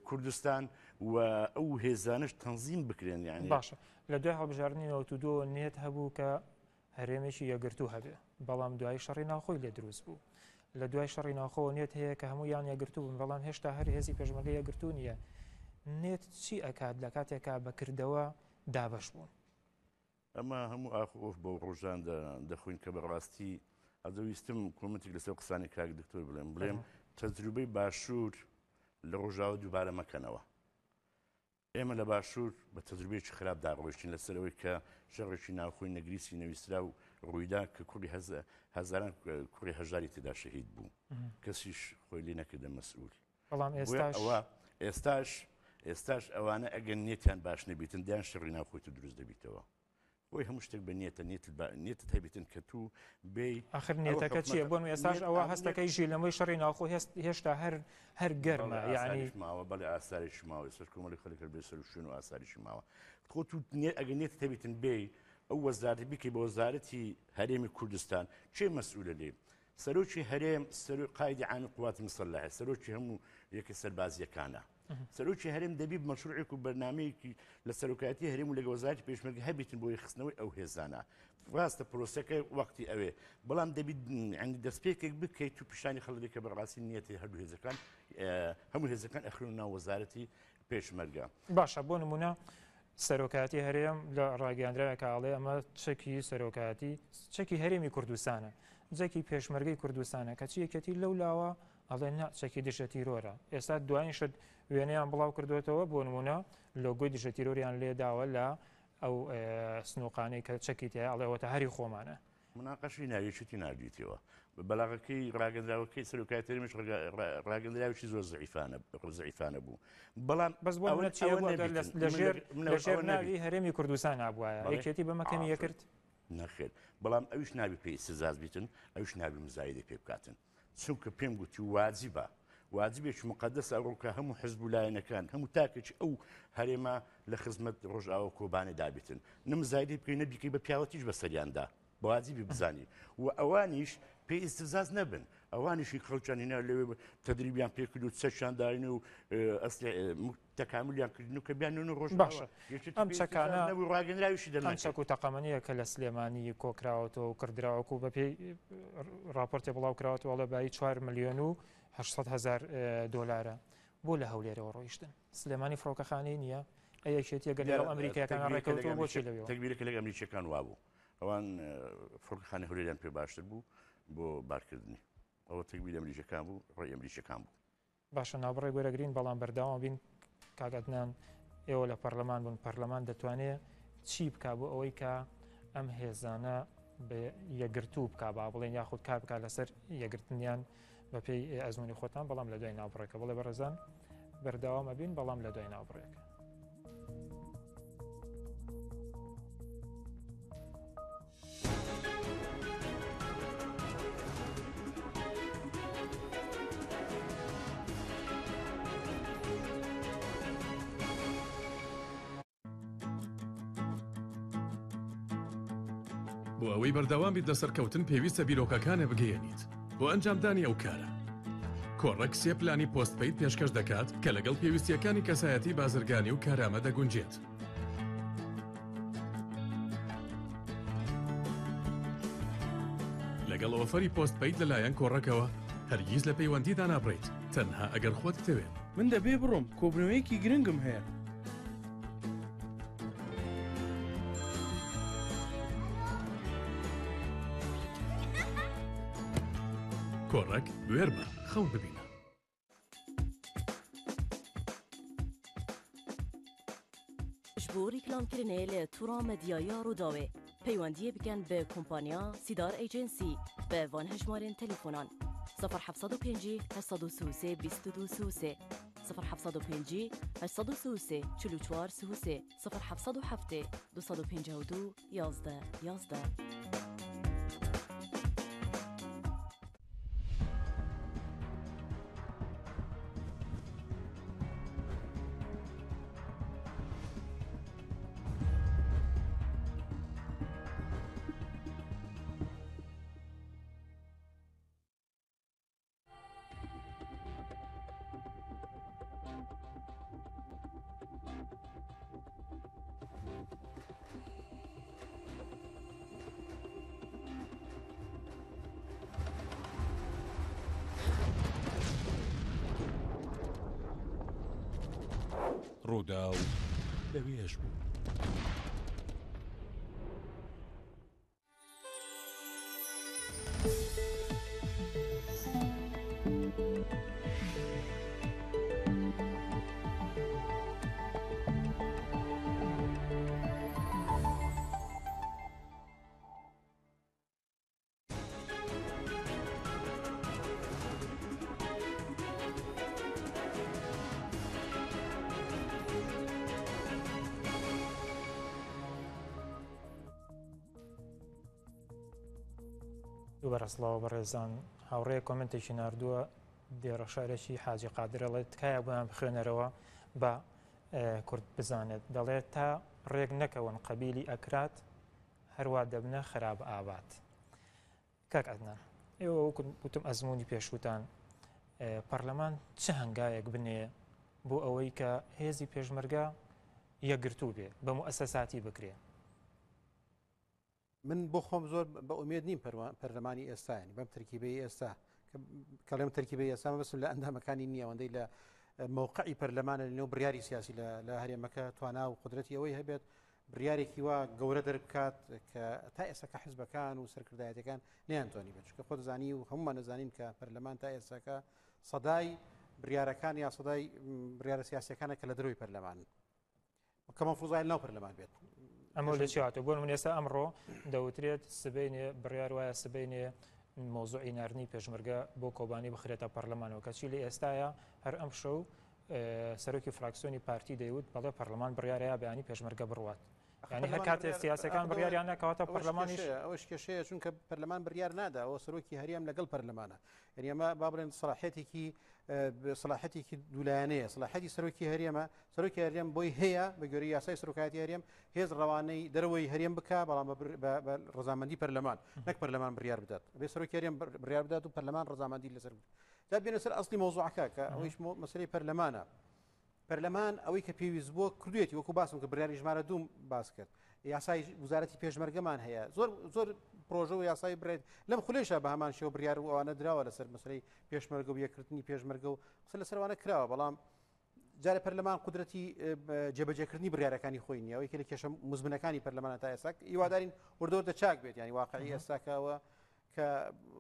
کوردستان و ئەو هێزانش تەنزیم بکرێن یعنی باشە لە دوای هەڵبژاردنینەوە تو دۆ نێت هەبوو کە هەرێمێکی یەگرتوو هەبێ بەڵام دوای شەڕی ناوخۆی لێ دروست بوو لە دوای شەڕی ناوخۆ نێت هەیە کە هەموو یان یەگرتوو بن بەڵام هێشتا هەر هێزی پێشمەرگەی یەگرتوو نییە نێت چی ئەکات لە کاتێکا بەکردەوە دابەش بوون ئەمە هەموو ئاخۆف بۆ ڕۆژان دەخوین کە بەڕاستی ئەدەویستم کۆمەتێک لەسەر قسانی کاک دکتۆر بڵێم تەجروبەی باشوور لە ڕۆژاوە دووبارە مەکەنەوە ئێمە لە باشوور بە تەجروبەیەکی خراپ داڕۆشتین لەسەرەوەی کە شەڕێکی ناوخۆی نەگریسی نەویسترا و ڕوویدا کە کوڕی هەزاران کوڕی هەژاری تێدا شەهید بوو کەسیش خۆی لێ نەکردە مەسئول بەڵام ئێستاش ئەوانە ئەگەن نێتیان باش نەبیتن دیان شەڕی ناوخۆی دروست دەبیتەوە بۆی هەموو شتێک بە نێتت هەبیتن کە تو بێ آخر نێتەکە چییە بۆن ئێستاش ئەوە هەستەکەیژی لەمەی شەڕی ناوخۆ هێشتا هەر گەرمە یعنی ماوە بەڵێ ئاساریشی ماوە سەر کۆمەڵی خەڵکە بێ سەر و شوێن و ئاساریشی ماوە خۆ تو ئەگەر نێتت هەبیتن بێ ئەو وەزارەتی بکەی بە وەزارەتی هەرێمی کوردستان چێ مەسئولە لێ سەرۆکی هەرێم قایدی عامی قوواتی مسلحە سەرۆکی هەموو یەکە سەربازیەکانە سەرۆکی هەرێم دەبی مەشروعێک و بەرنامەیەکی لە سەرۆکایەتی هەرێم و لەگە وەزارەتی پێشمەرگە هەبیتن بۆی خستنەوەی ئەو هێزانە ڕاستە پرۆسەکە وەختی ئەوێ بەڵام دەبی عندی دەستپێکێک بکەیت و پیشانی خەڵکێکە بەڕاستی نیەتی هەردوو هێزەکان هەموو هێزەکان ئەخرون ناو وەزارەتی پێشمەرگە باشە بۆ نمونە سەرۆکاتی هەرێم لە ڕاگەاندراوە کاڵێ ئەمە چەکی سەرۆکاتی چەکی هەرێمی کوردستانە جەکی پێشمەرگەی کوردستانە کە چیەکەتی لەو لاوە ئەڵێ چەکی دژە تیرۆرە ئێستا دوایین شت وێنەیان بڵاو کردوێتەوە بۆ نمونە لۆگۆی دژە تیرۆریان لێداوە لە ئەو سنووقانەی کە چەکی تێ ئەڵێەوەتە هەری خۆمانە مناقەشی ناویێتی نردیتەوە بەلاغەکەی ڕاگەندراوەکەی سەرۆکایەتەرمیش ڕاگەندراوی زۆر زعیفانە بوو بەڵام بەس بۆ لەژێر ناوی هەرێمی کوردستان نابووایە یەکێتی بەمەکەمی یەکرد نەخێر بەڵام ئەوش ناوی پێی سزاز بیتن ئەوش ناوی مزایدە پێ بکاتن چونکە پێم گوتی واجبێکی مقدس ئەوڕووکە هەموو حزب و لایەنەکان هەموو تاکێکی ئەو هەرێمە لە خزمەت ڕۆژئاوە کۆبانێ دابێتن نمزایدی بکەی نەبیکەی بە پیاوەتیش بەسەریاندا بەواجبی بزانی و ئەوانیش پێی ئیستفزاز نەبن ئەوانیشی خەڵکیانینە لەوێ تەدریبیان پێکرد و چەشانداین و تەکاملیان کردن و کە بیان ڕۆژ باشە ئەم چەکانە ڕاگەنراویشی ئەم چەک و تەقەمەنیە کە لە سلێمانی کۆکراوەتەوە و کردراوەکو بە پێی راپۆرتێ بڵاو کراوەوە لە بای 4 ملیۆن و 800,000 دۆلارە بۆ لە هەولێرەوە ڕۆیشتن سلێمانی فڕۆکەخانەی نییە ئەیەکێتیە گەل ئەمریکایەکان ڕێکەوتوە بۆچی لەوێ تەکبیرێکە لەگە ئەمریکیەکان وابوو ئەوان فڕۆکەخانەی هەولێریان پێ باشتر بوو بۆ بارکردنی ئەوە تەکبیر ئەمریکیەکان بوو ڕێی ئەمریکیەکان بوو باشە ناوبڕێ گوێرەگرین بەڵام بەرداوام بین کاگەتنان ئێوە لە پەرلەمان بوون پەرلەمان دەتوانێت چی بک بۆ ئەوەی کە ئەم هێزانە بە یەگرتوو بک با بڵێن یاخود کار بک لەسەر یەگرتنیان بە پێی ئەزمموی خۆتان بەڵام لە دوای ناوبڕێکە بڵێ بەڕێزان بەرداوامە بین بەڵام لە دوای ناوبڕێکە بۆ ئەوەی بەردەوام بیت لەسەرکەوتن پێویستە بیرۆکەکانە بگەیەنیت بۆ ئەنجامدانی ئەو کارە کۆڕەک سێ پلانی پۆستپەید پێشکەش دەکات کە لەگەڵ پێویستیەکانی کەسایەتی بازرگانی و کارامە دەگونجێت لەگەڵ ئۆفەری پۆستپەید لەلایەن کۆڕەکەوە هەرگیز لە پەیوەندیدا نابڕیت تەنها ئەگەر خۆت بتەوێت من دەبێ بڕۆم کۆبنەوەیەکی گرنگم هەیە کۆڕەک دوێر بە خەون ببینە بۆ ریکلامکردنê lê tura medyaya Rûdawê peywendiyê bikin bi kompanya Sîdar Agency bi van hejmarên telefonan 0750 833 22 0750 833 44 0707 252 11 11 ڕوودا و لەوێش بوو بەڕستڵاوە بەڕێزان هاوڕێ کۆمنتێکی نردووە دێڕە شارێکی حاجی قادرەڵێت تکایە بۆیان بخوێنەرەوە بە کورد بزانێت دەڵێت تا ڕێک نەکەون قەبیلی ئەکرات هەروە دەبنە خراپ ئابات کاک ئەدنان ئێوە وتم ئەزمموی پێشوتان پەرلەمان چه هەنگایەک بنێ بۆ ئەوەی کە هێزی پێشمەرگە یەکگرتوو بێ بە موئەسەساتی بکرێ من بۆ خۆم زۆر بە ئومێد نیم پەرلەمانی ئێستانی بەم ترکیبەی ئێستا کەڵێم ترکیبەی ئێستا بەسم لە ئەندامەکانی نییە ئەوەندەی لە موقعی پەرلەمانە لەنێو بڕیاری سیاسی لە هەرێمەکە توانا و قدرەتی ئەوەی هەبێت بڕیارێکی وا گەورە دەربکات کە تا ئێستاکە حیزبەکان و سەرکردایەتەکان نەیانتوانی بێت چونکە خۆ دەزانی و هەمومان دەزانین کە پەرلەمان تا ئێستاکە سەدای بڕیارەکان یا سەدای بڕیارە سیاسیەکانە کە لە دەروی پەرلەمان کە مەفروضای ناو پەرلەمان بێت ئەمە لە چیاتە بۆ من ئێستا ئەمڕۆ دەوترێت سبینێ بڕیار وایە سبینێ مۆزوعی ناردنی پێشمەرگە بۆ کۆبانی بخرێتە پەرلەمانەوە کەچی لە ئێستاە هەر ئەم شەو سەرۆکی فراکسیۆنی پارتی دەیوت بەڵێ پەرلەمان بڕیارەیە بەیانی پێشمەرگە بڕوات ینی هەر کاتێ سیاسەکان بڕیاریان نەکەواتە پەرلەمانیش ئەوش کێشەیە چونکە پەرلەمان بڕیار نادا ئەوە سەرۆکی هەریەم لەگەڵ پەرلەمانە یعنی ئەمە با بڵێن سەلاحەتێکی دوولایەنەیە سەلاحەتی سەرۆکی هەریەمە سەرۆکی هەریەم بۆی هەیە بە گوێرەی یاسای سەرۆکایەتی هەریەم هێز ڕەوانەی دەرەوەی هەریەم بکە بەڵام بە ڕەزامەندی پەرلەمان نەک پەرلەمان بڕیار بدات بێ سەرۆکی هەریەم بڕیار بدات و پەرلەمان ڕەزامەندی لەسەر جا بێنە سەر ئەسڵی مۆزوعەکە کە ئەوەیش مەسەلەی پەرلەمانە پەرلەمان ئەوەی کە پێویست بووە کردوێتی وەکو باسم کە بڕیاری ژمارە دوم باس کرد یاسای وزارەتی پێشمەرگەمان هەیە زۆر پرۆژە و یاسای بڕێت لەم خولێشە بە هەمان شێوە بڕیار و ئەوانە دراوە لەسەر مەسەلەی پێشمەرگە و یەکردنی پێشمەرگە و قسە لەسەروانە کراوە بەڵام جارە پەرلەمان قودرەتی جێبەجێکردنی بڕیارەکانی خۆی نییە ئەوەی کە لە کێشە مزمنەکانی پەرلەمانە تا ئێستا هیوادارین وردەوردە چاک بێت ینی واقعی ئێستاکەوە کە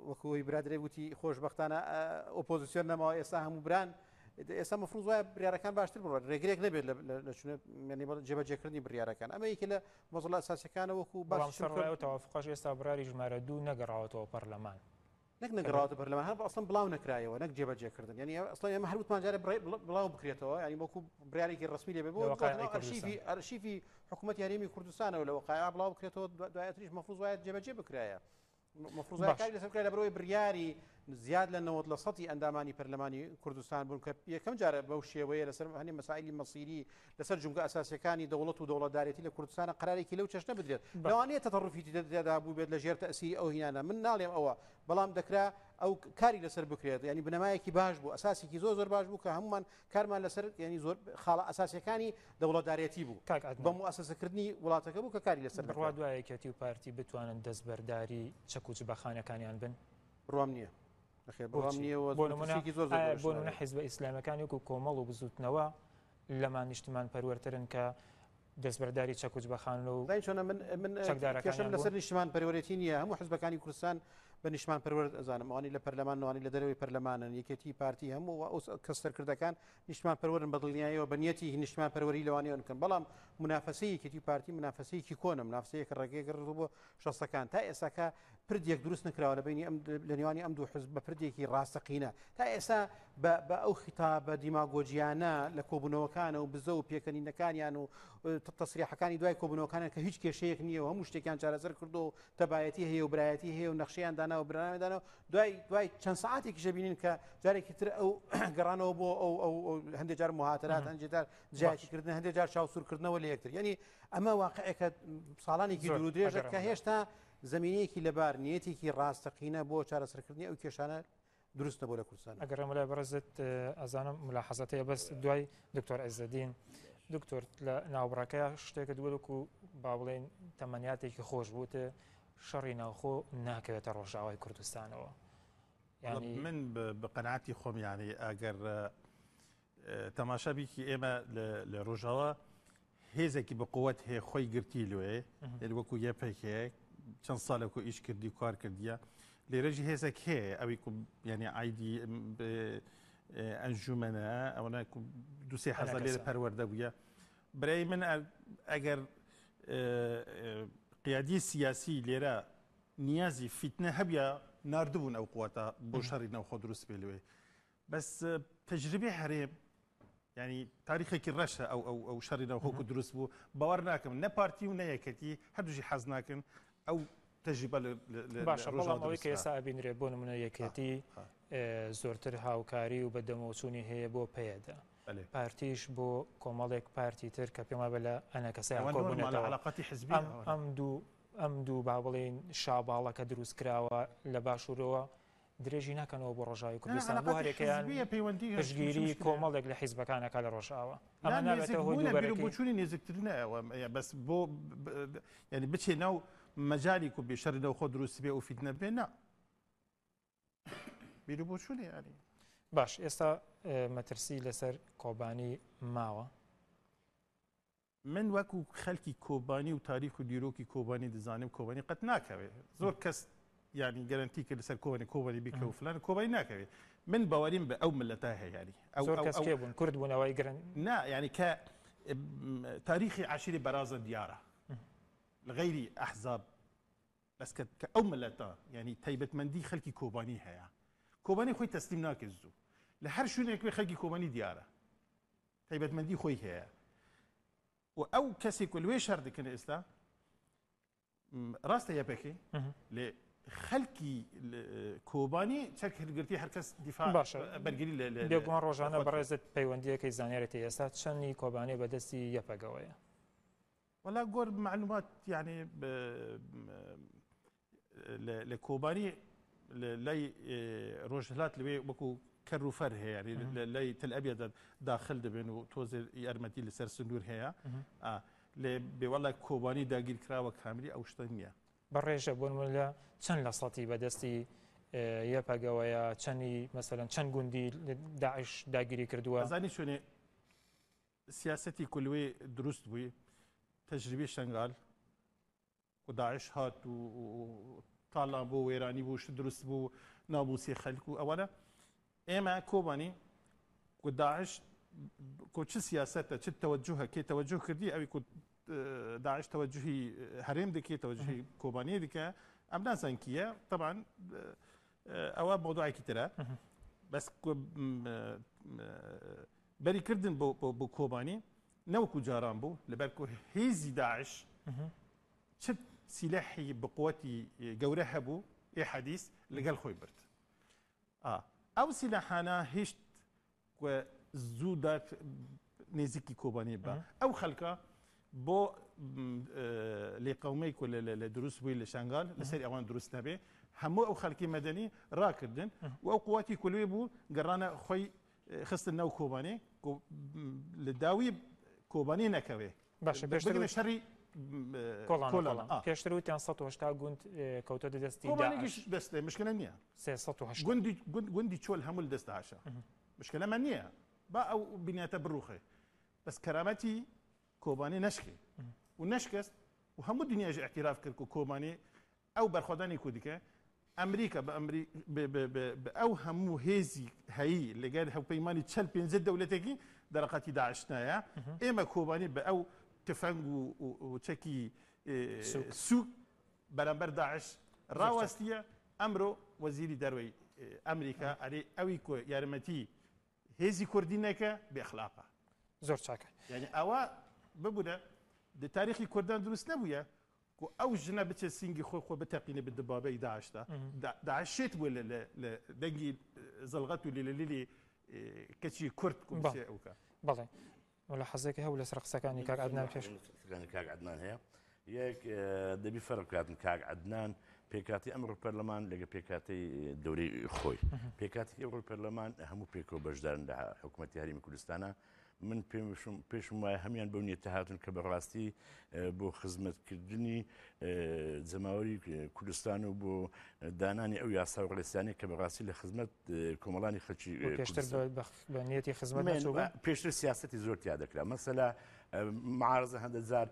وەکوی برادرێ وتی خۆشبەختانە ئۆپۆزیسیۆن نەماوە ئێستا هەموو بران ئێستا مەفروض وایە بڕیارەکان باشتر بڕۆن ڕێگرێک نەبێت لە جێبەجێکردنی بڕیارەکان ئەمە یەکێ لە مۆزوڵات ئاساسیەکانە وەکو باشڕای تەوافقش ئێستا بڕیاری ژمارە دوو نەگەڕاوەتەوە پەرلەمان نەک نەگەڕاوەتە پەرلەمان هەر ئەسڵن بڵاو نەکرایەوە نەک جێبەجێکردن یعنی ئەسڵن ئێمە هەروتمان جارە بڵاو بکرێتەوە ینی وەکو بڕیارێکی ڕسمی لێ بێ بۆ ئەرشیفی حکوومەتی هەرێمی کوردستانەوە لە وەقایع بڵاو بکرێتەوە دوایەتریش مەفروض وایە جێبەجێ بکرایە مەفروضەکانی لەسەر کرا لەبەرەوەی بڕیاری زیاد لە 90% ئەندامانی پەرلەمانی کوردستان بوون کە یەکەم جارە بەو شێوەیە لەسەر هەنی مەسائلی مەسیری لەسەر جونگە ئەساسیەکانی دەوڵەت و دەوڵەتدارێتی لە کوردستانە قرارێکی لەو چەشنە بدرێت لەوانەیە تەطەڕوفی تێدا بوو بێت لە ژێر تەئسیری ئەو هینانە من ناڵێم ئەوە بەڵام دەکرا ئەو کاری لەسەر بکرێت ینی بنەمایەکی باش بوو ئەساسێکی زۆر باش بوو کە هەمومان کارمان لەسەر ینی زۆر خاڵە ئەساسیەکانی دەوڵەتدارێتی بوو بە موسسەکردنی وڵاتەکە بوو کە کاری لەسەر بڕوا دوایەکەتی و پارتی بتوانن دەستبەرداری چەک و جبەخانەکانیان بن بڕوام نییە بۆ نمونە حیزبە ئیسلامەکانی وەکو کۆمەڵ و بزوتنەوە لەمان نیشتمان پەروەرترن کە دەستبەرداری چەک و جبەخان و من کێشەم لەسەر نیشتمان پەروەرەتی نییە هەموو حیزبەکانی کوردستان بە نیشتمان پەروەرت ئەزانم ئەوانی لە پەرلەمانەوانی لە دەرەوەی پەرلەمانن یەکێتی پارتی هەموو کەسەرکردەکان نیشتمان پەروەرن بەدڵنیاییەوە بە نیەتی نیشتمان پەروەری لەوانەیە بکەن بەڵام منافەسەیەکی پارتی منافەسەیەکی کۆنە منافسەیەکە ڕێگەیەک ڕوو بۆ شەستەکان تا ئێستاکە پردێک دروست نکراوە لە بینی لە نێوانی ئەم دوو حزب بە پردێکی ڕاستەقینە تا ئێستا بە ئەو خیتابە دیماگۆجیانە لە کۆبوونەوەکانە و بزە و پێکەنینەکانیان و تەسریحەکانی دوای کۆبوونەوەکانە کە هیچ کێشەیەک نییە و هەموو شتێکیان چارەسەر کردو و تەبایەتی هەیە و برایەتی هەیە و نەخشەیان دانا و برنامەدانەوە دوای چەند ساعاتێکیشە بینین کە جارێکی تر ئەو گەڕانەوە بۆ ئەو هەندێک جار مهاترات هەندێک جار جیاکردن هەندێک جار چاوسورکردنەوە لە یەکتر یعنی ئەمە واقعەکە ساڵانێکی دوور و درێژە کە هێشتا زمینەیەکی لەبار نیەتێکی ڕاستەقینە بۆ چارەسەرکردنی ئەو کێشانە دروستە بۆ لە کوردستان ئەگەر ئەمە بەڕێزت ئەزانم ملاحەزەتەیە بەس دوای دکتۆر عیزەدین دکتۆر لە ناوبڕەکەی شتێکە دووەکو با بڵێن تەمەنیاتێکی خۆش بووتە شەڕی ناوخۆ ناکەوێتە ڕۆژاوای کوردستانەوە من بە قەنعاتی خۆم یانی ئەگەر تەماشابیکی ئێمە لە ڕۆژاوە هێزێکی بە قووەت هەیە خۆی گرتی لێ وەکو یەپێکەیە چەند ساڵێک و ئیش کردی کار کردیە لێرەژی هێزێک هەیە ئەوی یعنی ئایدی ئەنجومەنە ئەوە دوسێ حەزە لێرە پەروەردە بووە برای من ئەگەر قیادی سیاسی لێرە نیازی فیتنە هەبیە ناردبوون ئەو قووەتە بۆ شەڕی ناوخۆ دروست پێ لێ بەس تەجربەی هەرێم ینی تاریخێکی ڕەشە ئەو شەڕی ناوخۆ دروست بوو باوەڕ ناکەم نە پارتی و نە یەکەتی هەردووشی حەز ناکەن ئەو تەجربە باشە بەڵام ئەوەی کە ئێستا ئەبینرێ بۆ نمونە یەکێتی زۆرتر هاوکاری و بەدەمەوچوونی هەیە بۆ پێدا پارتیش بۆ کۆمەڵێک پارتی تر کە پێما بە لە ئەنە کەسەیەقاتی ئەم دوو با بڵێن شاباڵەکە دروست کراوە لە باشوورەوە درێژی ناکەنەوە بۆ ڕۆژاوی کوردستان بۆ هەرێکیان پشتگیری کۆمەڵێک لە حیزبەکانەکە لە ڕۆژاوە ئەمە نابێتە بچوونی نێزیکترینەوە بەس بۆ ینی بچێ ناو مەجای کو بێشەر لەو خۆ دروست بێ و فیتنە بێ نا بیرو بۆ چوونی ینی باش ئێستا مەترسی لەسەر کۆبانی ماوە من وەکو خەڵکی کۆبانی و تاریخ و دیرۆکی کۆبانی دەزانم کۆبانی قەت ناکەوێت زۆر کەس ینی گەرنتی کرد لەسەر کۆبانی بیکە و فلان کۆبانی ناکەوێت من باوەریم بە ئەو ملەتە هەیە ینی زۆر کەس کێ بوون کورد بوونەوەی گرن نا ینی کە تاریخی عشیری بەرازە دیارە لغير أحزاب بس كأو ملتا يعني تايبت مندي خلقي كوباني هيا كوباني خوي تسليم ناكزو لهر شو نكوي خلقي كوباني ديارة تايبت مندي خوي هيا و ئەو کەسێک لێ شەر دەکەن ئێستا ڕاستە یەپێکی لێ خەلکی کۆبانی چەک هەرگرتی هەرکەس دیفاع بەرگری بێگومان ڕۆژانە بەڕێزت پەیوەندیەکەی زانیارێتی ئێستا چەندی کۆبانی بەدەستی یەپەگەوەیە ولا گۆر معلومات یعنی لە کۆبانی لای ڕۆژهلات لەوێ وەکو کەر و فەر هەیە ینی لای تل ئەبێدا داخل دەبێن و تۆزێ یارمەتی لەسەر سنوور هەیە لێ بێوەڵە کۆبانی داگیرکراوە کاملی ئەو شتە نییە بەڕێژە بۆن لە چەند لە سەتی بەدەستی یەپەگەوەیە چەندی مەسەرەن چەند گوندی داعش داگیری کردووە زانی شوێنێ سیاسەتی کولوێ دروست بووی تەجربی شنگال و داعش هات و تاڵا بۆ وێرانی بوو دروست بوو نابوسی خەلک و ئەوانە ئێمە کۆبانی و داعش کۆ چ سیاسەتە چ تەوەجوهە کێ تەوەجوه کردی ئەوی داعش توجهي هەرێم دەکێت توجهي کۆبانیە دیکە ئەم نازان کیە طبعا ئەوە مۆضوعێکی ترە بەس بەریکردن بۆ کۆبانی نەوەکو جاران بوو لەبەر هێزی داعش چ سیلەحی بقوەتی گەورە هەبوو ئێ حەدیث لەگەڵ خۆی برد ئەو سیلەحانە هێشت زوو دات نێزیکی کۆبانی بە ئەو خەلکە بۆ لێقەومەی لە دروست بووی لە شنگال لەسەر ئەوان دروست نەبێ هەموو ئەو خەڵکی مەدەنی ڕاکردن و ئەو قوواتی کولوێ بوو گەڕانە خۆی خستن ناو کۆبانێ لە داوی کۆبانی نەکەوێ باشە بگنە شەڕی کۆڵان پێشتر وتیان 180 گوند کەوتە دەستی کۆبانێکیش دەستێ مشکلە نییە 380 گوندی چۆل هەموو دەست هاشە مشکلەمە نییە با ئەو بنیاتە بڕوخێ بەس کەرامەتی کۆبانی نشکێ و نشکست و هەموو دنیاژ اعتراف کرد و کۆبانی ئەو بەرخۆدانی کودیکە ئەمریکا بە ئەو هەموو هێزی هەیی لەگەر هەوپەیمانی چەل پێنجە دەولەتێکی دەرەقەتی داعشنایە ئێمە کۆبانی بە ئەو تفەنگ و چەکی سوک بەرامبەر داعش ڕاوەستیە ئەمڕۆ وەزیری دەروەی ئەمریکا ئەرێ ئەوی یارمەتی هێزی کوردی نەکە بێخلاقە زۆر چاکە یعنی ئەوە ببوورە تاریخی کوردان دروست نەبووە و ئەو ژنە بچێت سینگی خۆی خۆ بتەقینە بدبابەی داعشتا داعش شێت بووە لە دەنگی زەڵغەت و لێلی کەچی کورد ئەوکە بەڵێ ولا حەزێکی هەوو لەسەر قسەکانی کاک عەدنان پێش کاک عەدنان هەیە یەک دەبی فەرق کاتن کاک عەدنان پێکاتی ئەمڕۆ پەرلەمان لەگە پێکاتی دەورەی خۆی پێکاتی ئەمڕۆ پەرلەمان هەموو پێکەوە بەشدارن لە حکوومەتی هەرێمی کوردستانە من پێشم وایە هەمیان بەو نیەتە هاتون کە بەڕاستی بۆ خزمەتکردنی جەماوەری کوردستان و بۆ دانانی ئەو یاسا و ڕێسانێک کە بەڕاستی لە خزمەت کۆمەڵانی خەڵکی پێشتر بە نیەتی خزمەت پێشتر سیاسەتی زۆر تیا دەکرا مەسەلا معارزە هەندە جار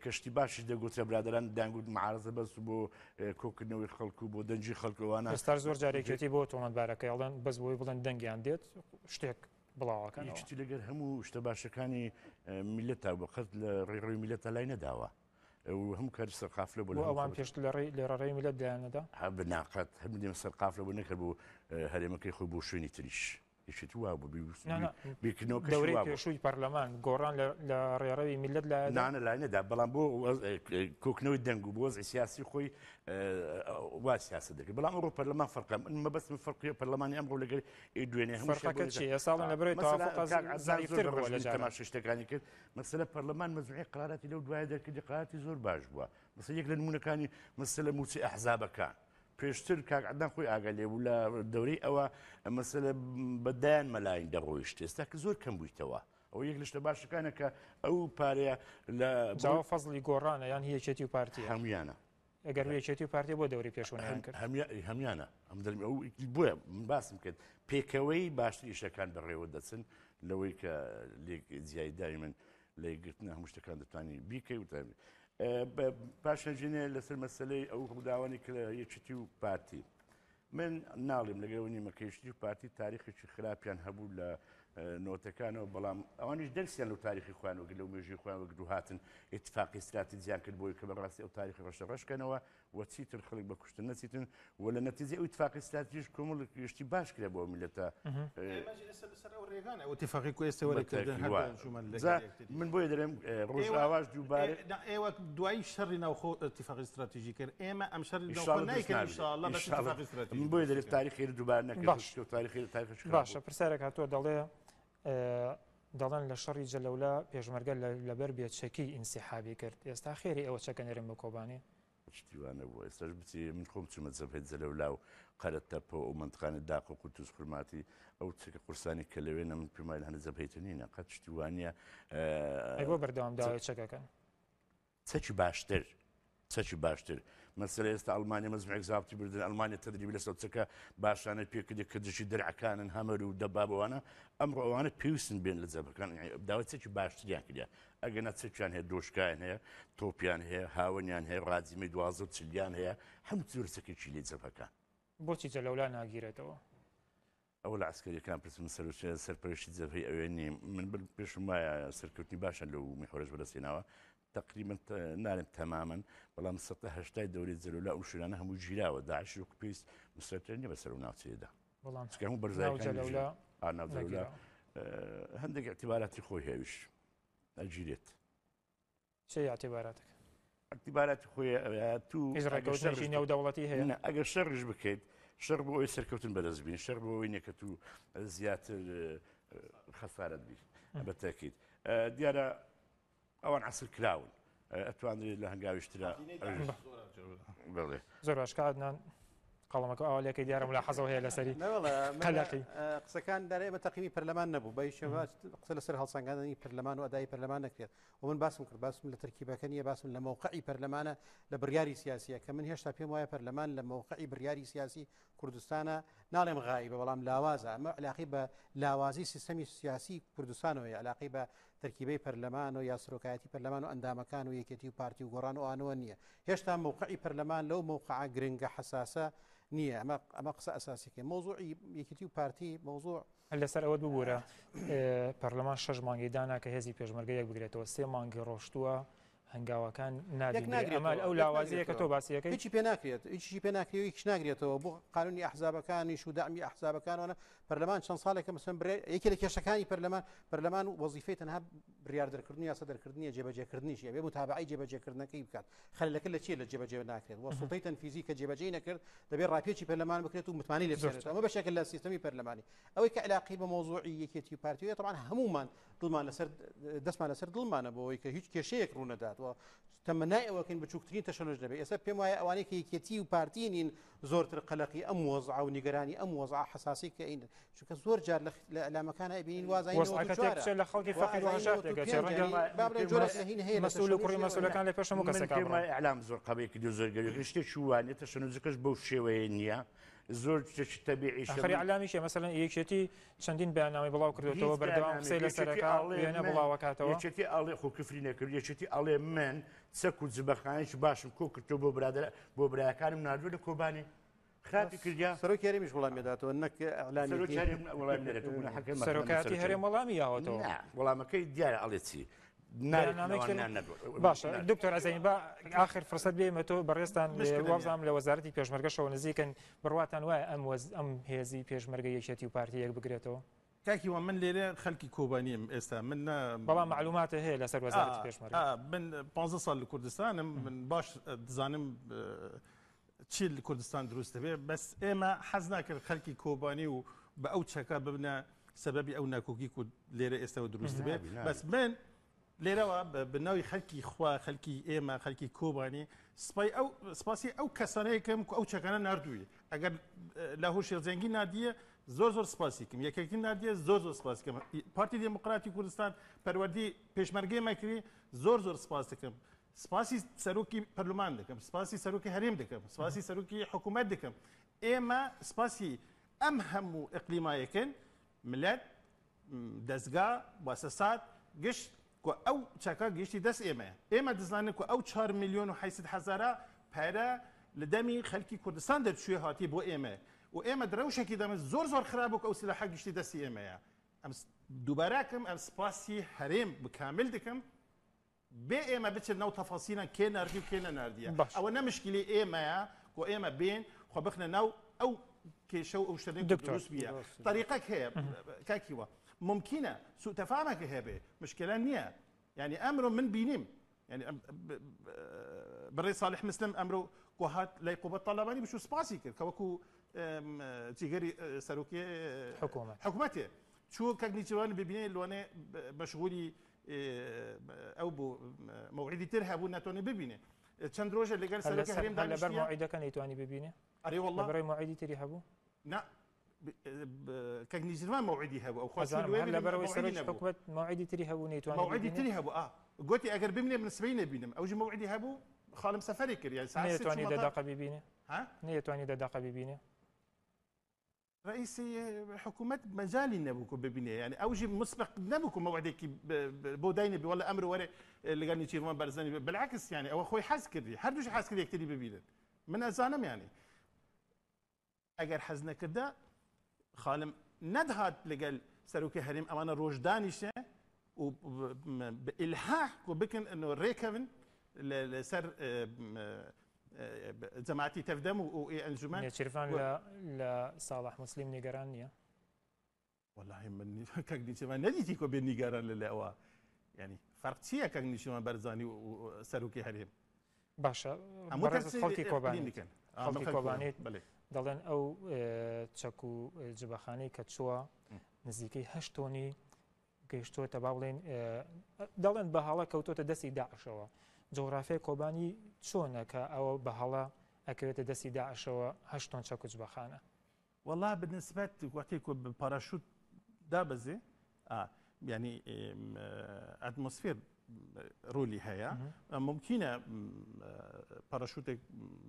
کەشتی باشی دەگوترە برادران دانگوت معارزە بەس بۆ کۆکردنەوەی خەڵکو بۆ دەنجی خەڵکەوانە ئێستا زۆر جارێکێتی بۆ تۆمەتبارەکە هەڵدان بەس بۆی بڵێن دەنگیان دێت شتێک بڵاوەکەی لەگەر هەموو شتە باشەکانی میلەتە بەقەت لە ڕێڕۆی میلەتە لای نەداوە و هەموو کار سەرقافلە بۆ ئەوان پێشت لە ڕێڕۆی میلەت دایانەدا بناقەت هەموو سەرقافلە بۆ نەکرد بۆ هەرێمەکەی خۆی بۆ شوێنی تریش یشت وا بوو دەورەی پێشووی پەرلەمان گۆڕان لە ڕێڕەوی میلەت لایەنە لای نەدا بەڵام بۆ کۆکنەوەی دەنگ و بۆ وەزعی سیاسی خۆی وا سیاست دەکرد بەڵام ئەمڕۆ پەرلەمان فەرقە من مەبەستم فەرقی پەرلەمانی ئەمڕۆ لەگەر دوێنێ فەرقەکە چیە ساڵن لەبەرەوەی تەماشای تەماشا شتەکانی کرد مەسەلە پەرلەمان مەزوعی قراراتی لەو دوایە دەکردی قراراتی زۆر باش بووە مەسەلە یەک لە نمونەکانی مەسەلە موچی ئەحزابەکان پێشتر کاک عەدنان خۆی ئاگا لێ بوو لە دەورەی ئەوە مەسەلە بەدایان مەلاین دەڕۆیشت ئێستا کە زۆر کەم بوویتەوە ئەو یەک لە شتە باشەکانە کە ئەو پارەیە لە جاوا فەزڵی گۆڕانە یان هیەکێتی و پارتی هەمویانە ئەگەر هیەکێتی و پارتی بۆ دەوری پێشوانیان کرد هەمویانە ئەم ئەو بۆیە باسم کرد پێکەوەی باشتر ئیشەکان بەڕێوە دەچن لەوەی کە لێک جیایداری من لێگرتنە هەموو شتەکان دەتوانی بیکەی وتانی پاشەنجینێ لەسەر مەسلەی ئەو ڕووداوانی کە یەکێتی و پارتی من ناڵێم لەگەڵ نیمەکەیشتی و پارتی تاریخێکی خراپیان هەبوو لە نۆتەکانەوە بەڵام ئەوانیش دەرسیان لەو تاریخی خوان وەک لەو مێژوی خوان وەک دوو هاتن ئێتفاقی استراتیجیان کرد بۆی کە بەڕاستی ئەو تاریخی ڕەشە ڕەشکەنەوە وەچیتر خەڵک بە کوشتن نەچیتن و لە نەتیجە ئەو اتفاقی استراتیژیک کۆمەڵ گشتی باش کرێ بۆ میلەتە اتفاقی کو ئێستا وەرەکردن من بۆیە دەرێم ڕۆژئاواش دووبارە ئێوە دوایی شەڕی ناوخۆ اتفاقی استراتیژی کرد ئێمە ئەم شەڕی ناوخۆ نایکەین ئینشاءالله بەس اتفاقی استراتیژی من بۆیە دەرێت تاریخی دووبارە نەکرد تاریخی باشە پرسیارێک هاتووە دەڵێن لە شەڕی جەلەولا پێشمەرگە لەبەر بێچەکی ئینسیحابی کرد ئێستا خێری ئەوە چەکە نێرم بە کۆبانی شتیوانە بوو ئێستاش بچی من خۆم چمە جەبهەت جەلەولا و قەرەتەپە و منتقانی داق و قوتوس خورماتی ئەو چکە قورسانی کە لەوێنە من پێمای هەنە جەبهەتە نینە قەت شتیوانە بۆ بەردەوام داوای چەکەکەن چەکی باشتر چەکی باشتر مەسەلە ئێستا ئەڵمانیا مەزمعێک زابتی بردن ئەڵمانیا تەدریبی لەسەر چەکە باشانە پێکردێ کە دژی دەرعەکانن هەمەر و دەبابەوانە ئەمڕۆ ئەوانە پێویستن بێن لە جەبەکان داوای چەکی باشتریان کردیا ئەگەنە چەکیان هەیە دۆشکیان هەیە تۆپیان هەیە هاوەنیان هەیە ڕادیمەی 12 هەیە هەموو جۆرچەکێکی لێ جەبەکان بۆچی جەلەولا ناگیرێتەوە ئەو لە عسکەریەکان پرسم سەرپەرشتی جەبهەی ئەوێ نیم من پێشم وایە سەرکەوتنی باشن لەو میحورەش بەدەستێناوە تقریبا نارم تماما بەڵام 1970 دەوری جەلەولا ئەو شوێنانە هەموو گیراوە داعش و پێویست مسەرتر نیە بەسەر و ناوچەیەدا هەموو بەرزایەکان ناوجەلەولا هەندێک اعتیباراتی خۆی هێویش ئەگیرێت چه اعتباراتك؟ اعتبارات خۆی تو ڕێکەوتنێکی نێودەوڵەتی هەیە ئەگەر شەڕش بکەیت شەڕ بۆ ئەوی سەرکەوتن بەدەستبین شەڕ بۆ ئەوەی نییە کە تو زیاتر خەسارەت بی بەتاکید دیارە ئەوان عسر کراون ئەتوانێت لە هەنگاویشترا بڵێ زۆر باشکە عەدنان قەڵەمەکە ئاوالەکەی دیارە ملاحەزەوە هەیە لەسەری قەلەقی قسەکان دەرێ بە تەقیمی پەرلەمان نەبوو بە شێوە قسە لەسەر هەڵسانگاندنی پەرلەمان و ئەدای پەرلەمان نەکرێت و من باسم کرد باسم لە تەرکیبەکە نیە باسم لە موقعی پەرلەمانە لە بڕیاری سیاسیە کە من هێشتا پێم وایە پەرلەمان لە موقعی بڕیاری سیاسی کوردستانە ناڵێم غایبە بەڵام لاوازە ئەمە علاقی بە لاوازی سیستەمی سیاسی کوردستانەوەی علاقی بە تەرکیبەی پەرلەمان و یا سەرۆکایەتی پەرلەمان و ئەندامەکان و یەکێتی و پارتی و گۆڕان و ئانەوە نییە هێشتا موقعی پەرلەمان لەو موقع گرنگە حساسە نییە ئەمە قسە ئەساسیکە مۆزوعی یەکێتی و پارتی مۆزوع لەسەر ئەوە ببوورە پەرلەمان 6 مانگی دانا کە هێزی پێشمەرگە یەک بگرێتەوە 3 مانگی ڕۆشتووە هەنگاوەکان نادێت ئەو لاوازەیە کە تۆ باسیەکەی هیچی پێ ناکرێت هیچی پێ ناکرێت هیچ ناگرێتەوە بۆ قانونی ئەحزابەکانیش و دامی ئەحزابەکانەوە پەرلەمان چەند ساڵێکە مەسەن یەکێ لە کێشەکانی پەرلەمان وەزیفەی تەنها بڕیاردەرکردنی یاسا دەرکردنیە جێبەجێکردنیشیە بێ متابعی جێبەجێکردنەکەی بکات خەلەکە لە چێ لە جێبەجێ ناکرێت وە سوڵتەی تەنفیزی کە جێبەجێ نەکرد دەبێت ڕاپێکی پەرلەمان بکرێت و متمانی لێ بکرێت ئەمە بەشێکە لە سیستەمی پەرلەمانی ئەوەی کە علاقی بە مۆزوعی یەکێتی و پارتیە طبعا هەمومان دڵمان لەسەر دەستمان لەسەر دڵمانە بۆەوەی کە هیچ کێشەیەک ڕوو نەداتەوە تەمەنای ئەوەکەین بچووکترین تەشەنج دەبێت ئێستا پێم وایە ئەوانەی کە یەکێتی و پارتی نین زۆرتر قەلەقی ئەم وەزع و نیگەرانی ئەم وەزع حساسی کە ئین چونکە زۆر جار لە ئەلامەکانە ئەبینین وازای لە خەڵکی فەقیر و هەژارێک مەسئول و کوڕی مەسئولەکان لە پێشەمە کەسەکە ئەعلام زۆر قەبەیەکی زۆر گەورە شتێکی وانێ تەشەنجەکەش بەو شێوەیە نییە زۆر تەبیعی خەری علامیشە مەسەڵەن یەکێتی چەندین بەیاننامەی بڵاو کردوێتەوە بەردەوام قسەی لەسەرەکە وێنە بڵاوەکاتەوە یەکێتی ئاڵێ خۆ کفری نەکرد یەکێتی ئەڵێ من چەک و جبەخانێکی باشم کۆ کردەوە بۆ برایەکانم نردووە لە کۆبانی خراپی کردیا سەرۆکی هەرێمیش وەڵام دێداتەوە نەک سەرۆکایەتی هەرێم وەڵامی یاوەتەوە وەڵامەکەی دیارە ئەڵێ چی باشە دکتۆر عەزەینی با آخر فرصت بێمە تۆ بەڕێستان وەزام لە وەزارەتی پێشمەرگەشەوە نزیکن بڕواتان وایە ئەم هێزی پێشمەرگە یەکێتی و پارتی یەک بگرێتەوە کاکی وە من لێرە خەڵکی کۆبانیم ئێستا من بەڵام معلوماتە هەیە لەسەر وەزارەتی پێشمەرگە من 15 ساڵ لە کوردستانم من باش دزانم چی لە کوردستان دروست دەبێ بەس ئێمە حەز ناکرد خەڵکی کۆبانی و بە ئەو چەکە ببنە سەبەبی ئەو ناکۆکی و لێرە ئێستاوە دروست دەبێ بەس من لێرەوە بناوی خەڵکی خوا خەڵکی ئێمە خەڵکی کۆبانی سپاسی ئەو کەسانەیەکەم ئەو چەکانە نردووی ئەگەر لە هۆشێرزەنگی نادیە زۆر سپاسیکەم یەکێکی نادیە زۆر سپاسکەم پارتی دموکراتی کوردستان پەروەردی پێشمەرگەی مەکردی زۆر سپاس دەکەم سپاسی سەرۆکی پەرلەمان دەکەم سپاسی سەرۆکی هەرێم دەکەم سپاسی سەرۆکی حکوومەت دەکەم ئێمە سپاسی ئەم هەموو ئەقلیمایەکەن ملەت دەستگا وەسەسات گشت ئەو چاکە گەشتی دەست ئێمە دەزانن کو ئەو 4 میلیۆن و 800,000 پارە لە دەمی خەڵکی کوردستان دەرچوێ هاتی بۆ ئێمە و ئێمە درەوشێکی دەمە زۆر خراپ ئەو سلاح گشتی دەستی ئێمەیە ئەم دووبارەکەم ئەم سپاسی هەرێم بکامل دەکەم بێ ئێمە بچن ناو تەفاسیلە کێ نردی و کێ نەناردیە ئەوە نەمشکلی ئێمەیە و ئێمە بێن خۆ بخنە ناو ئەو کێشە و ئەو شتێک دروست بیە طریقەک هەیە کاکیوە ممکنە سوء تەفاهمێک هەبێ مشکلە نییە يعني ئەمڕۆ من بینیم يعني بڕێ صالح مسلم ئەمڕۆ هات لای قوبەت تاڵابانی بچوو سپاسی کرد کە وەکو جیگەری سەرۆکی حکوومەتێ چوو کەگنیچوان ببینێ لەوانێ بەشغولی ئەو بوو مەوعیدی تر هەبوو ناتوانێ ببینێ چەند ڕۆژە لەگەڵ سەرۆکی هەرێمدا لەبەر مەوعیدەکە نەیتوانی ببینێ ئەرێ وەڵڵا بەڕێ مەوعیدی تری هەبوو نا کەگنیچوان مەوعیدی هەبوو ئەو لەبەرەوەی سەرۆکی حکوومەت مەوعیدی تری هەبوو نەیتوانی مەوعیدی تری هەبوو گوتی ئەگەر ببینێ من سبەی نەبینم ئەوژی مەوعیدی هەبوو خاڵم سەفەری کرد یان نەیتوانی دەداقە ببینێ نەیتوانی دەداقە ببینێ رئيس حكومة مجالي نبوكو ببنيه يعني أوجي مسبق نبوكو موعدك بودايني ولا أمر ورا اللي قال يشيرون برزاني بالعكس يعني أو أخوي حاس كذي حردوش حاس كذي يكتري ببينه من أزانم يعني أجر حزنا كذا خالم ندهات لقال سروكي هريم أمانة روجدانيشة وبإلحاح وبكن إنه ريكفن لسر جماعتي تفدم والجمان نشرفان لصالح مسلم نيجرانيا والله من كاكدي شمان نديتي كو بين نيجران للاوا يعني فرق شيء كاكدي شمان برزاني وسروكي هريم باشا برز خلقي كوباني خلقي كوباني دلن او تشكو جبخاني كتشوا نزيكي هشتوني گەیشتۆ تەباڵێن دەڵێن بە هەڵە کەوتۆتە دەستی داعشەوە جغرافیای کۆبانی چۆنە کە ئەوە بە هەڵە ئەکەوێتە دەستی داعشەوە هەشتۆن چەکوچ بەخانە والله بالنسبة وقتی که پاراشوت دابزه يعني اتموسفير رولي هيا ممكنه باراشوتك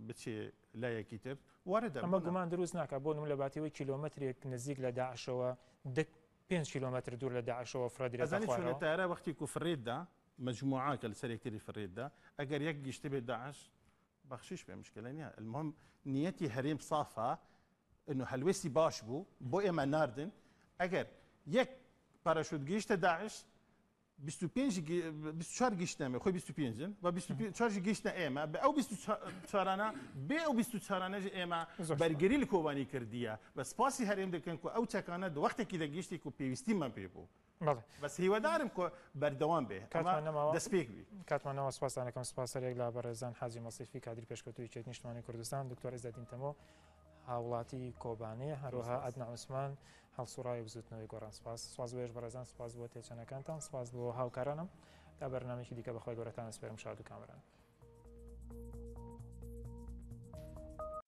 بتشي لا يكتر وارد اما گومان دروست ناکە بۆ نمونە لە باتیەوەی کیلۆمەترێک نزیک لە داعشەوە 5 کیلۆمەتر دوور لە داعشەوە فرادرێتە خوارەوە ئەزانیت وەختی کو فرێددا مجموعة كالسريكتري فريدة أجر يجيش تبي داعش بخشيش بمشكلة نيا المهم نيتي هريم صافة إنه هلوسي باش بو إما ناردن أجر يك باراشوت جيش داعش 24 جيش نامي خوي 25 و 24 جيش نامي أو 24 أنا أو 24 أنا إما برجري الكوباني كردية بس باسي هريم ده كانكو أو تكانت وقت كده جيشتي كو بيستي ما بيبو بس هي ودارم كو بردوام به اما دسبيك بي كاتمانەوە سپاسانەکەم سپاسەرێک لا بەڕێزان حاجی مەسیفی کادری پێشکەوتوی چێت نیشتوانی کوردستان دکتۆر عیزەدین تەمۆ هاوڵاتی کۆبانێ هەروەها ئەدنا عوسمان هەڵسوڕای بزوتنەوەی گۆڕان سپاس بۆ بەڕێزان سپاس بۆ تێچەنەکانتان سپاس بۆ هاوکارانم تا بەرنامێکی دیکە بەخوای گەورەتان سپێرم شاد و کامران